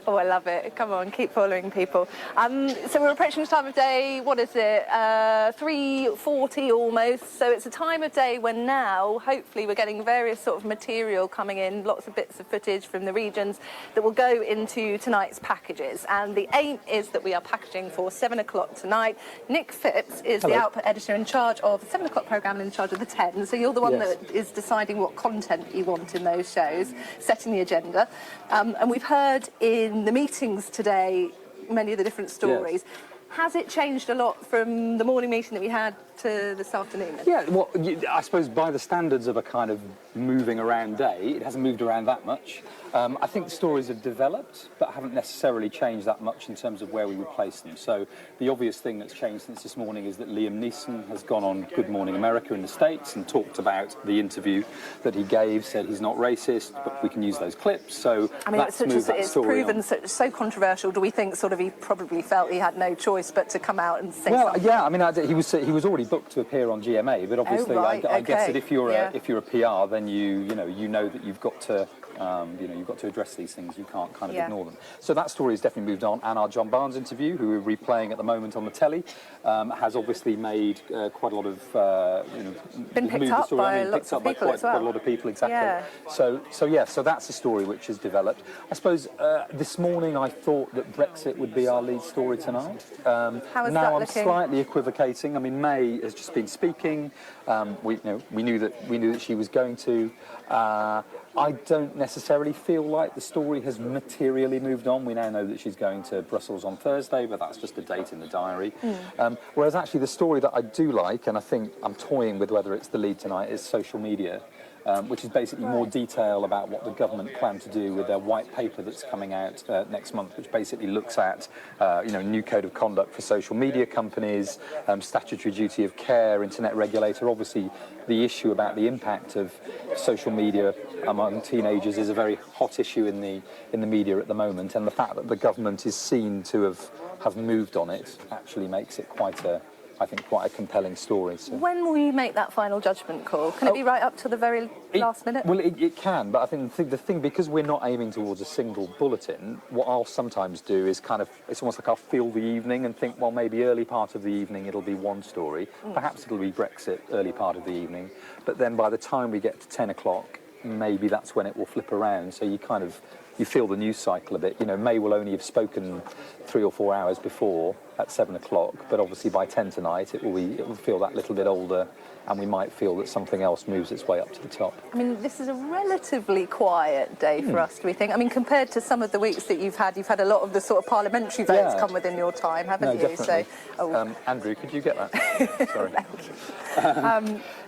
Oh, I love it. Come on, keep following people. So we're approaching the time of day, what is it, 3:40 almost. So it's a time of day when now, hopefully, we're getting various sort of material coming in, lots of bits of footage from the regions that will go into tonight's packages. And the aim is that we are packaging for 7 o'clock tonight. Nick Phipps is the output editor in charge of the 7 o'clock programme, in charge of the 10. So you're the one that is deciding what content you want in those shows, setting the agenda. And we've heard in the meetings today many of the different stories. Has it changed a lot from the morning meeting that we had to this afternoon? Yeah, well, I suppose by the standards of a kind of moving around day, it hasn't moved around that much. I think the stories have developed, but haven't necessarily changed that much in terms of where we would place them. So the obvious thing that's changed since this morning is that Liam Neeson has gone on Good Morning America in the States and talked about the interview that he gave, said he's not racist, but we can use those clips. So I mean, that's moved that it's story proven on. so controversial. Do we think sort of he probably felt he had no choice but to come out and say well, something? yeah, I mean, he was already booked to appear on GMA, but obviously, right, I guess okay. that if you're Yeah. if you're a PR, then you know that you've got to you've got to address these things. You can't kind of Yeah. ignore them. So that story has definitely moved on. And our John Barnes interview, who we're replaying at the moment on the telly, has obviously made quite a lot of Been picked up by lots of people as well. Quite a lot of people, exactly. Yeah. So that's a story which has developed. I suppose this morning I thought that Brexit would be our lead story tonight. How is now that I'm looking? slightly equivocating. I mean, May has just been speaking. We knew that she was going to. I don't necessarily feel like the story has materially moved on. We now know that she's going to Brussels on Thursday, but that's just a date in the diary. Whereas actually the story that I do like, and I think I'm toying with whether it's the lead tonight, is social media. Which is basically more detail about what the government plan to do with their white paper that's coming out next month, which basically looks at new code of conduct for social media companies, statutory duty of care, internet regulator. Obviously, the issue about the impact of social media among teenagers is a very hot issue in the media at the moment, and the fact that the government is seen to have moved on it actually makes it quite a compelling story. So. When will you make that final judgment call? Can it be right up to the very last minute? Well, it can, but I think the thing, because we're not aiming towards a single bulletin, what I'll sometimes do is it's almost like I'll feel the evening and think, well, maybe early part of the evening it'll be one story. Perhaps it'll be Brexit early part of the evening. But then by the time we get to 10 o'clock, maybe that's when it will flip around. So you feel the news cycle a bit. May will only have spoken 3 or 4 hours before at 7 o'clock, but obviously by 10 tonight it will feel that little bit older, and we might feel that something else moves its way up to the top. I mean, this is a relatively quiet day for us, do we think? I mean, compared to some of the weeks that you've had a lot of the sort of parliamentary votes come within your time, haven't you? Definitely. So, Andrew, could you get that? Sorry.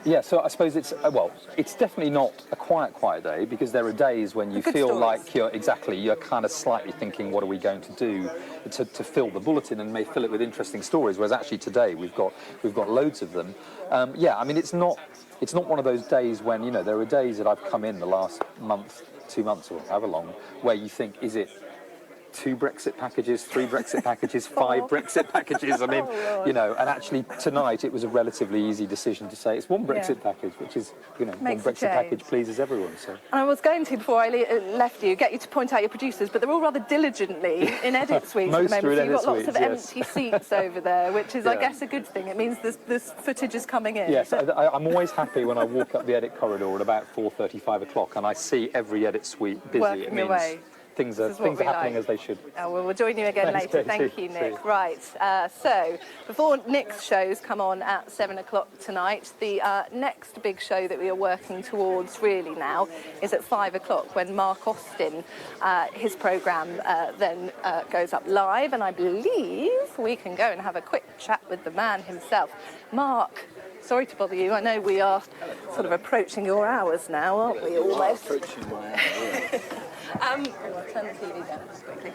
Yeah, so I suppose it's definitely not a quiet day, because there are days when you feel like you're kind of slightly thinking, what are we going to do to fill the bulletin, and may fill it with interesting stories, whereas actually today we've got loads of them. I mean, it's not one of those days when, there are days that I've come in the last month, 2 months or however long, where you think, is it 2 Brexit packages, 3 Brexit packages, 5 Brexit packages? I mean, and actually tonight it was a relatively easy decision to say it's 1 Brexit package, which is, one Brexit package pleases everyone. So. And I was going to, before I left you, get you to point out your producers, but they're all rather diligently in edit suites at the moment. So you've got lots of empty seats over there, which is, I guess, a good thing. It means this footage is coming in. Yes, I'm always happy when I walk up the edit corridor at about 4:30, 5 o'clock, and I see every edit suite busy. Working it means away. Things are happening as they should. Oh, well, we'll join you again Thanks, later. Katie. Thank you, Nick. Right, so before Nick's shows come on at 7 o'clock tonight, the next big show that we are working towards really now is at 5 o'clock, when Mark Austin, his programme then goes up live, and I believe we can go and have a quick chat with the man himself. Mark, sorry to bother you. I know we are sort of approaching your hours now, aren't we, almost? Approaching my hours. I'll turn the TV down just quickly.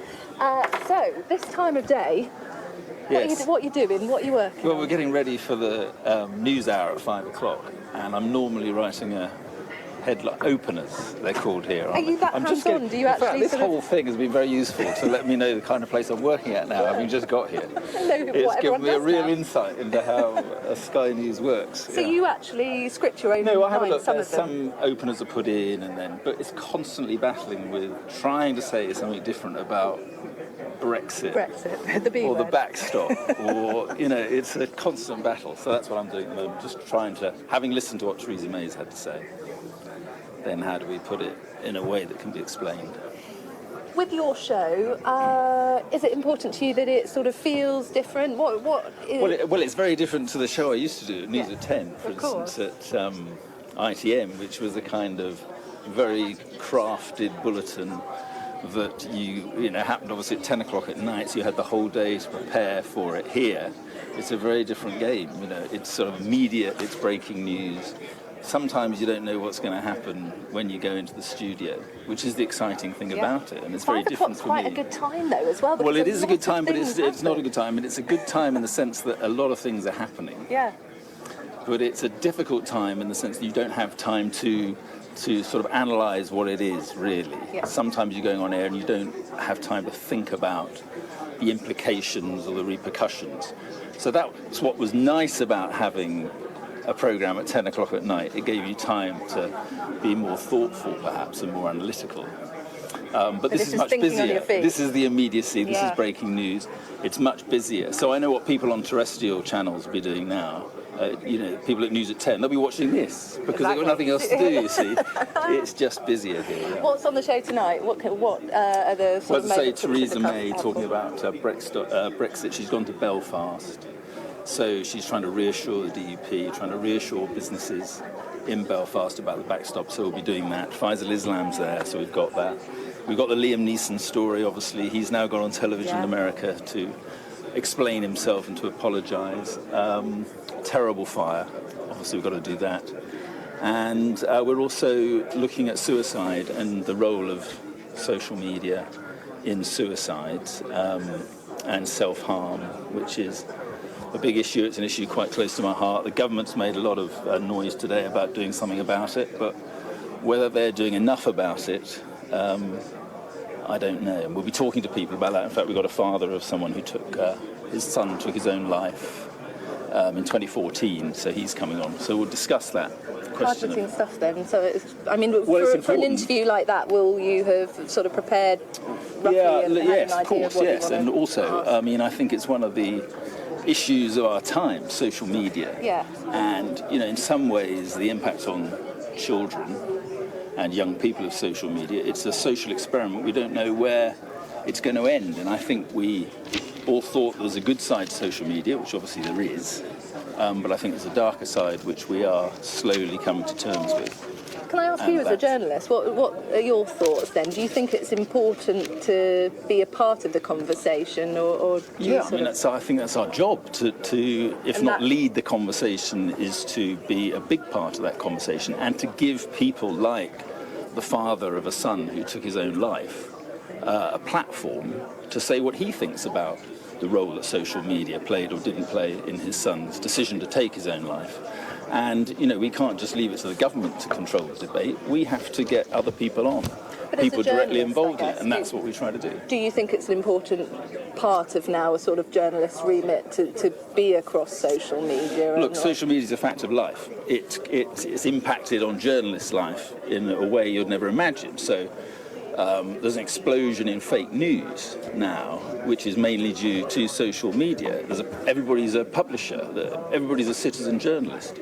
So, this time of day, Yes. what are you doing? What are you working Well, on? we're getting ready for the news hour at 5 o'clock, and I'm normally writing a headline openers, they're called here. Are you that hands-on? Do you in fact, actually this sort of... whole thing has been very useful to let me know the kind of place I'm working at now, having just got here. It's given me a real insight into how Sky News works. So you actually script your own No, I have a lines, look. some There's of them? some openers are put in, but it's constantly battling with trying to say something different about Brexit, the B or the word. backstop, or it's a constant battle. So that's what I'm doing at the moment, just trying to, having listened to what Theresa May's had to say, then how do we put it in a way that can be explained? With your show, is it important to you that it sort of feels different? Well, it's very different to the show I used to do, News at 10, for Of instance, at ITM, which was a kind of very crafted bulletin that happened obviously at 10 o'clock at night, so you had the whole day to prepare for it. Here, it's a very different game. It's sort of immediate, it's breaking news. Sometimes you don't know what's going to happen when you go into the studio, which is the exciting thing about it, and it's very different for me. Quite a good time though as well. Well, it is a good time, but it's not a good time, and it's a good time in the sense that a lot of things are happening. Yeah. But it's a difficult time in the sense that you don't have time to sort of analyse what it is, really. Yeah. Sometimes you're going on air and you don't have time to think about the implications or the repercussions. So that's what was nice about having a programme at 10 o'clock at night. It gave you time to be more thoughtful, perhaps, and more analytical. But this is much busier. This is the immediacy. This is breaking news. It's much busier. So I know what people on terrestrial channels will be doing now. People at News at 10, they'll be watching this because they've got nothing else to do, you see. It's just busier here. Yeah. What's on the show tonight? What are the sort of Well, as I say, Theresa May talking about Brexit. She's gone to Belfast. So she's trying to reassure the DUP, trying to reassure businesses in Belfast about the backstop. So we'll be doing that. Faisal Islam's there, so we've got that. We've got the Liam Neeson story, obviously. He's now gone on television in America to explain himself and to apologise. Terrible fire. Obviously, we've got to do that. And we're also looking at suicide and the role of social media in suicide and self-harm, which is a big issue. It's an issue quite close to my heart. The government's made a lot of noise today about doing something about it, but whether they're doing enough about it, I don't know. And we'll be talking to people about that. In fact, we've got a father of someone who his son took his own life in 2014, so he's coming on. So we'll discuss that question. Hard-hitting stuff then. So for an interview like that, will you have sort of prepared roughly? Yes, of course, yes. And also, I think it's one of the issues of our time, social media. Yeah. And, in some ways, the impact on children and young people of social media, it's a social experiment. We don't know where it's going to end. And I think we all thought there was a good side to social media, which obviously there is. But I think there's a darker side, which we are slowly coming to terms with. Can I ask you as a journalist, what are your thoughts then? Do you think it's important to be a part of the conversation, or do you I think that's our job to if not lead the conversation, is to be a big part of that conversation and to give people like the father of a son who took his own life a platform to say what he thinks about the role that social media played or didn't play in his son's decision to take his own life. And, we can't just leave it to the government to control the debate. We have to get other people on, people directly involved in it, and that's what we try to do. Do you think it's an important part of now a sort of journalist's remit to be across social media? Look, social media is a fact of life. It's impacted on journalists' life in a way you'd never imagine. So there's an explosion in fake news now, which is mainly due to social media. Everybody's a publisher, everybody's a citizen journalist.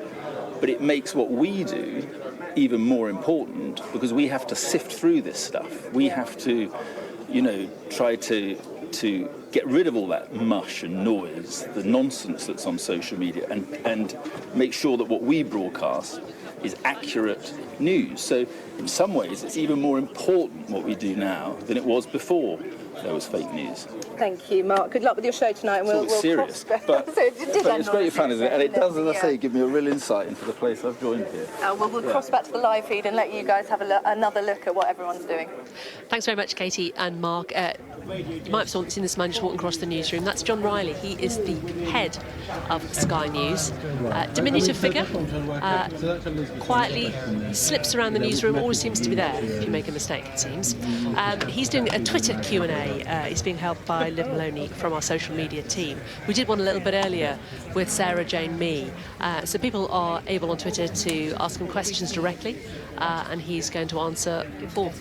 But it makes what we do even more important because we have to sift through this stuff. We have to, try to get rid of all that mush and noise, the nonsense that's on social media, and make sure that what we broadcast is accurate news. So in some ways, it's even more important what we do now than it was before there was fake news. Thank you, Mark. Good luck with your show tonight. And we'll serious, but it's great you're finding it, and it does, as I say, give me a real insight into the place I've joined here. We'll cross back to the live feed and let you guys have another look at what everyone's doing. Thanks very much, Katie and Mark. You might have seen this man just walking across the newsroom. That's John Riley. He is the head of Sky News. Diminutive figure, quietly slips around the newsroom, always seems to be there if you make a mistake, it seems. He's doing a Twitter Q&A. He's being helped by Liv Maloney from our social media team. We did one a little bit earlier with Sarah Jane Mee. So people are able on Twitter to ask him questions directly, and he's going to answer all.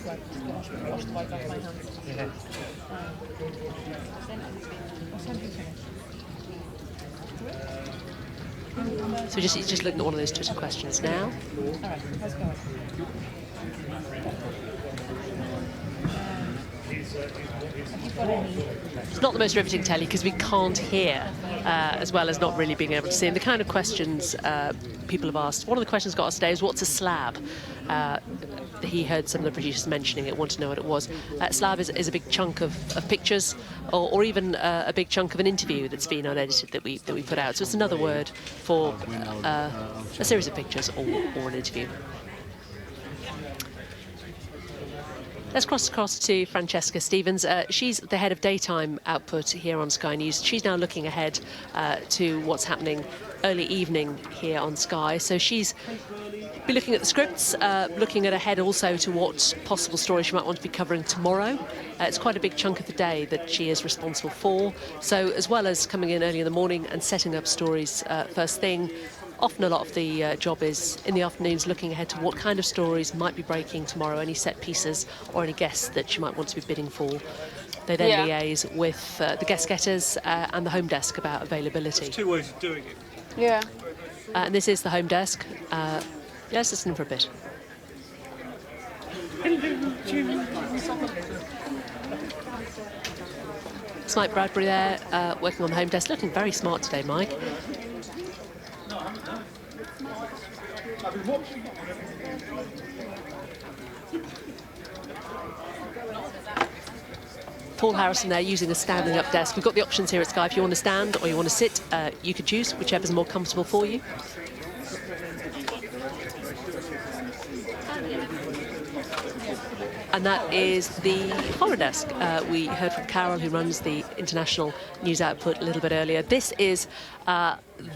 So he's just looking at one of those Twitter questions now. It's not the most riveting telly because we can't hear as well as not really being able to see. And the kind of questions people have asked. One of the questions got asked today is, what's a slab? He heard some of the producers mentioning it, wanted to know what it was. Slab is a big chunk of pictures, or even a big chunk of an interview that's been unedited that we put out. So it's another word for a series of pictures or an interview. Let's cross across to Francesca Stevens. She's the head of daytime output here on Sky News. She's now looking ahead to what's happening early evening here on Sky. So she's be looking at the scripts, looking at ahead also to what possible stories she might want to be covering tomorrow. It's quite a big chunk of the day that she is responsible for. So as well as coming in early in the morning and setting up stories first thing, often a lot of the job is in the afternoons looking ahead to what kind of stories might be breaking tomorrow, any set pieces or any guests that she might want to be bidding for. They then liaise with the guest getters and the home desk about availability. There's 2 ways of doing it. Yeah. And this is the home desk. Let's listen in for a bit. It's Mike Bradbury there, working on the home desk, looking very smart today, Mike. Paul Harrison there using a standing up desk. We've got the options here at Sky. If you want to stand or you want to sit, you could choose whichever's more comfortable for you. And that is the horror desk. We heard from Carol, who runs the international news output, a little bit earlier. This is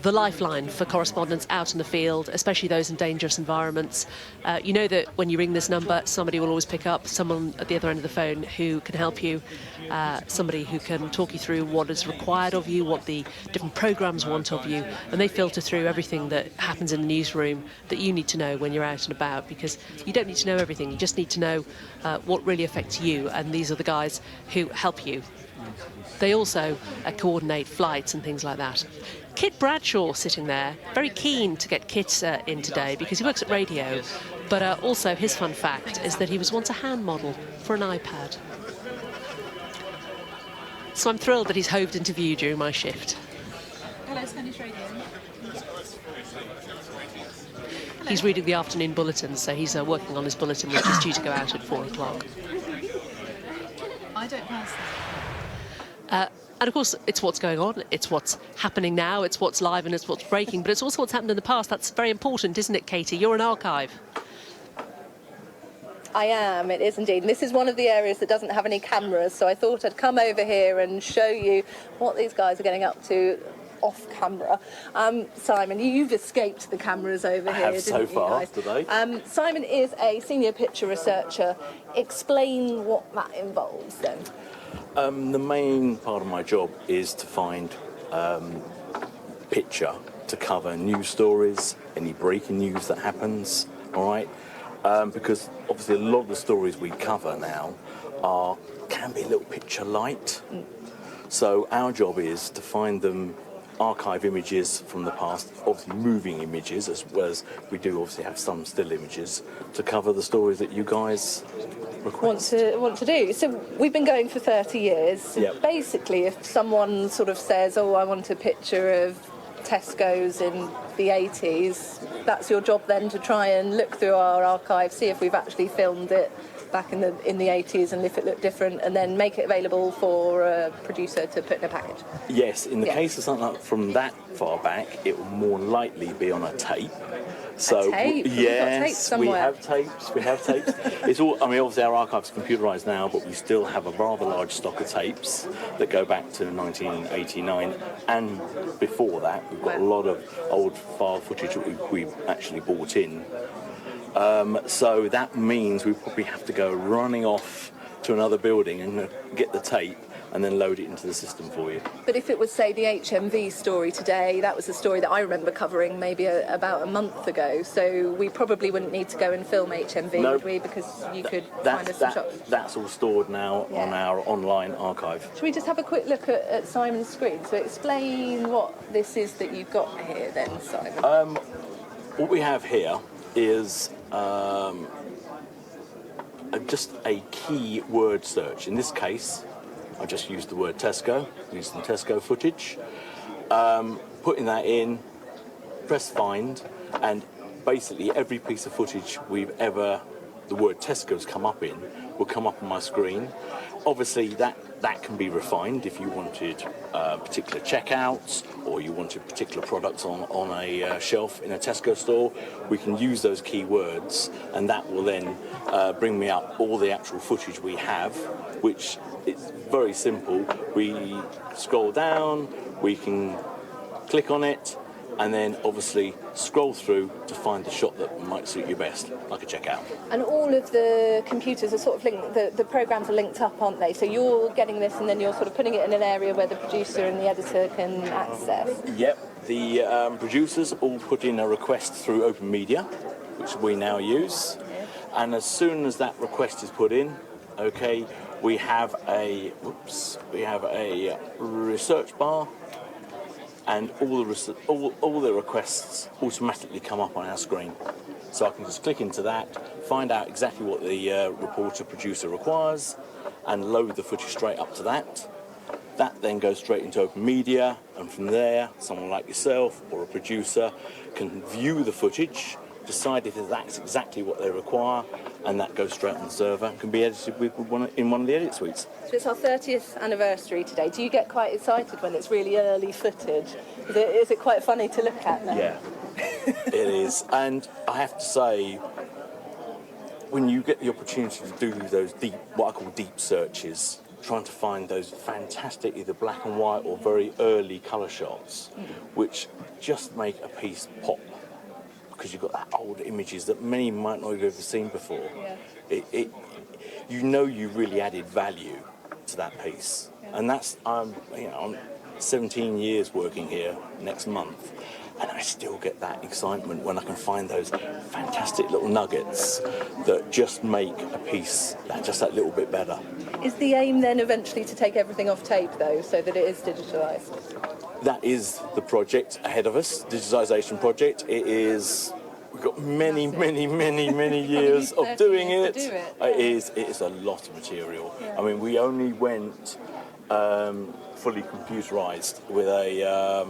the lifeline for correspondents out in the field, especially those in dangerous environments. You know that when you ring this number, somebody will always pick up, someone at the other end of the phone who can help you, somebody who can talk you through what is required of you, what the different programmes want of you, and they filter through everything that happens in the newsroom that you need to know when you're out and about, because you don't need to know everything, you just need to know what really affects you, and these are the guys who help you. They also coordinate flights and things like that. Kit Bradshaw sitting there, very keen to get Kit in today because he works at radio, but also his fun fact is that he was once a hand model for an iPad. So I'm thrilled that he's hoved into view during my shift. Hello, Spanish Radio. He's reading the afternoon bulletin, so he's working on his bulletin, which is due to go out at 4 o'clock. I don't pass that. And of course, it's what's going on, it's what's happening now, it's what's live and it's what's breaking, but it's also what's happened in the past. That's very important, isn't it, Katie? You're an archive. I am, it is indeed. And this is one of the areas that doesn't have any cameras, so I thought I'd come over here and show you what these guys are getting up to off camera. Simon, you've escaped the cameras over here, have so far today. Simon is a senior picture researcher. Explain what that involves then. The main part of my job is to find picture to cover news stories, any breaking news that happens, all right? Because obviously a lot of the stories we cover now can be a little picture light. So our job is to find them archive images from the past, obviously moving images, as well as we do obviously have some still images to cover the stories that you guys request. Want to do. So we've been going for 30 years. Yep. Basically, if someone sort of says, oh, I want a picture of Tesco's in the 80s, that's your job then to try and look through our archive, see if we've actually filmed it back in the 80s and if it looked different, and then make it available for a producer to put in a package. Yes, in the case of something like from that far back, it will more likely be on a tape. So a tape? Yes, we have tapes. We have tapes. It's all. I mean, obviously our archive's computerised now, but we still have a rather large stock of tapes that go back to 1989, and before that, we've got a lot of old file footage that we've actually bought in. So that means we probably have to go running off to another building and get the tape and then load it into the system for you. But if it was, say, the HMV story today, that was a story that I remember covering maybe about a month ago, so we probably wouldn't need to go and film HMV, would we? Because you could find us some shots. That's all stored now on our online archive. Should we just have a quick look at Simon's screen? So explain what this is that you've got here then, Simon. What we have here is just a key word search. In this case, I just used the word Tesco, used some Tesco footage. putting that in, press find, and basically every piece of footage the word Tesco's come up in will come up on my screen. Obviously that can be refined if you wanted particular checkouts or you wanted particular products on a shelf in a Tesco store. We can use those keywords, and that will then bring me up all the actual footage we have, which is very simple. We scroll down, we can click on it, and then obviously scroll through to find the shot that might suit you best, like a checkout. And all of the computers are sort of linked, the programs are linked up, aren't they? So you're getting this and then you're sort of putting it in an area where the producer and the editor can access. Yep, the producers all put in a request through Open Media, which we now use. And as soon as that request is put in, okay, we have a research bar, and all the requests automatically come up on our screen. So I can just click into that, find out exactly what the reporter-producer requires, and load the footage straight up to that. That then goes straight into Open Media, and from there, someone like yourself or a producer can view the footage, decide if that's exactly what they require, and that goes straight on the server and can be edited in one of the edit suites. So it's our 30th anniversary today. Do you get quite excited when it's really early footage? Is it quite funny to look at now? Yeah, it is. And I have to say, when you get the opportunity to do those deep, what I call deep searches, trying to find those fantastic either black and white or very early colour shots, which just make a piece pop, because you've got that old images that many might not have ever seen before. Yeah. You know you really added value to that piece. Yeah. And that's, I'm 17 years working here next month, and I still get that excitement when I can find those fantastic little nuggets that just make a piece just that little bit better. Is the aim then eventually to take everything off tape though, so that it is digitalised? That is the project ahead of us, digitisation project. We've got many years of doing it. It is a lot of material. Yeah. I mean, we only went fully computerised with an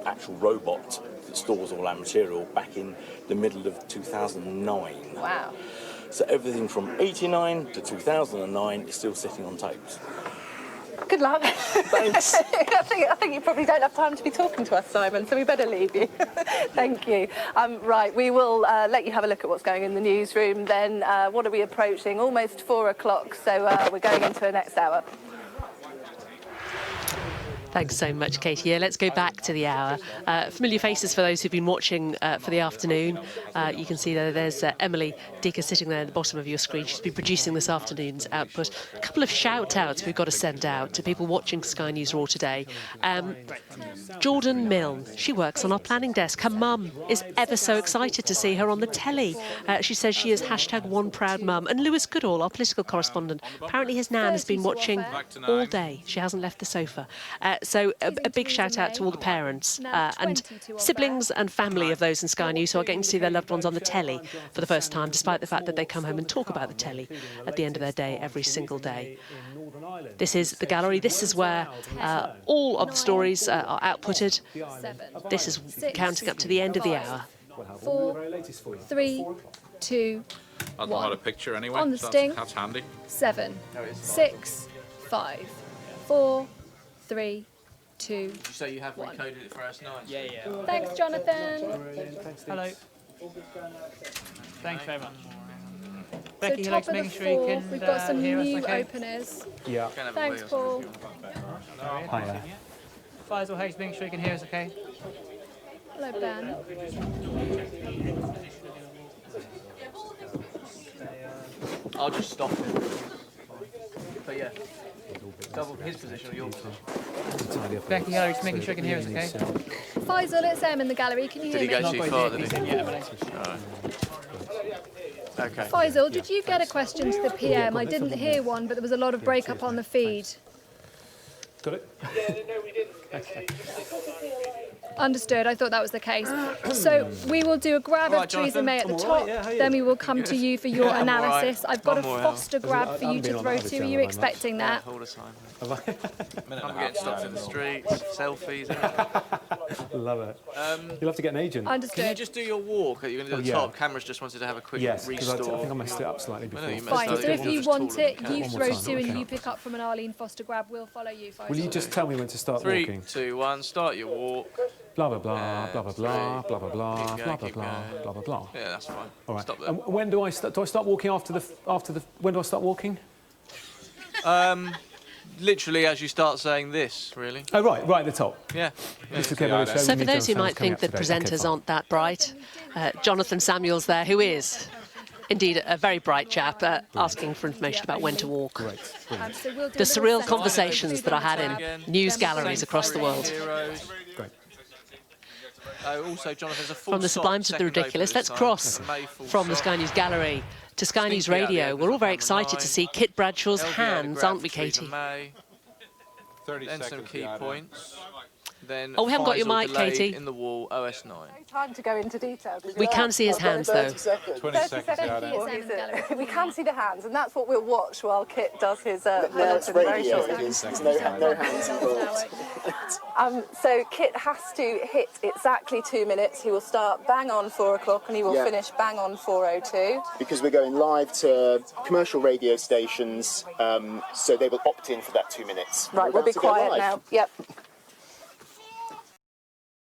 actual robot that stores all our material back in the middle of 2009. Wow. So everything from 89 to 2009 is still sitting on tapes. Good luck. Thanks. I think you probably don't have time to be talking to us, Simon, so we better leave you. Thank you. Right, we will let you have a look at what's going in the newsroom. Then what are we approaching? Almost 4 o'clock, so we're going into the next hour. Thanks so much, Katie. Yeah, let's go back to the hour. Familiar faces for those who've been watching for the afternoon. You can see there's Emily Dicker sitting there at the bottom of your screen. She's been producing this afternoon's output. A couple of shout-outs we've got to send out to people watching Sky News Raw today. Jordan Milne, she works on our planning desk. Her mum is ever so excited to see her on the telly. She says she is #OneProudMum. And Lewis Goodall, our political correspondent, apparently his nan has been watching all day. She hasn't left the sofa. So a big shout out to all the parents and siblings and family of those in Sky News who are getting to see their loved ones on the telly for the first time, despite the fact that they come home and talk about the telly at the end of their day every single day. This is the gallery. This is where all of the stories are outputted. This is counting up to the end of the hour. 4, 3, 2, I've 1. got a picture anyway. On the sting. That's handy. 7, 6, 5, 4, 3, 2. Did you say you have recoded it for us? Nice. Yeah. Thanks, Jonathan. Hello. Thanks very much. So Becky, top of the making sure you 4, can we've got some hear us new okay? openers. Yeah. Thanks, Paul. Hiya. Faisal Hayes, making sure you can hear us okay? Hello, Ben. I'll just stop him. But yeah, double his position or your position. Becky, hello, just making sure you can hear us okay? Faisal, it's Em in the gallery. Can you hear me? Did he go too far? Did he? Yeah, Okay. Faisal, did you get a question to the PM? I didn't hear one, but there was a lot of breakup on the feed. Got it? No, we didn't. Okay. Understood. I thought that was the case. So we will do a grab of Theresa May at the top, then we will come to you for your analysis. I've got a Foster grab for you to throw to. Are you expecting that? All the time. Have I? I'm getting stopped in the street, selfies. Love it. You'll have to get an agent. Can you just do your walk? You're going to do the top. Cameras just wanted to have a quick restore. Because I think I messed it up slightly before. Fine, so if you want it, you throw 2 and you pick up from an Arlene Foster grab, we'll follow you. Will you just tell me when to start walking? 3, 2, 1, start your walk. Blah, blah, blah, blah, blah, blah, blah, blah, blah, blah, blah, blah, blah, blah. Yeah, that's fine. All right. Stop there. And when do I start? Do I start walking after the? When do I start walking? Literally as you start saying this, really. Oh, right at the top. Yeah. So for those who might think that presenters aren't that bright, Jonathan Samuel's there, who is indeed a very bright chap, asking for information about when to walk. So we'll do The a little surreal conversations that I had in news galleries across the world. Great. Also, Jonathan, there's a full From the sublime to the ridiculous, let's cross from the Sky News Gallery to Sky News Radio. We're all very excited to see Kit Bradshaw's hands, aren't we, Katie? 30 then some key points. Then we haven't got your mic, delay Katie. In the wall, OS9. No time to go into detail. We can see his hands, though. 20 seconds. We can see the hands, and that's what we'll watch while Kit does his it's very short. no hands involved. So Kit has to hit exactly 2 minutes. He will start bang on 4 o'clock and he will finish bang on 4:02. Because we're going live to commercial radio stations, so they will opt in for that 2 minutes. Right, we'll be quiet now. Yep.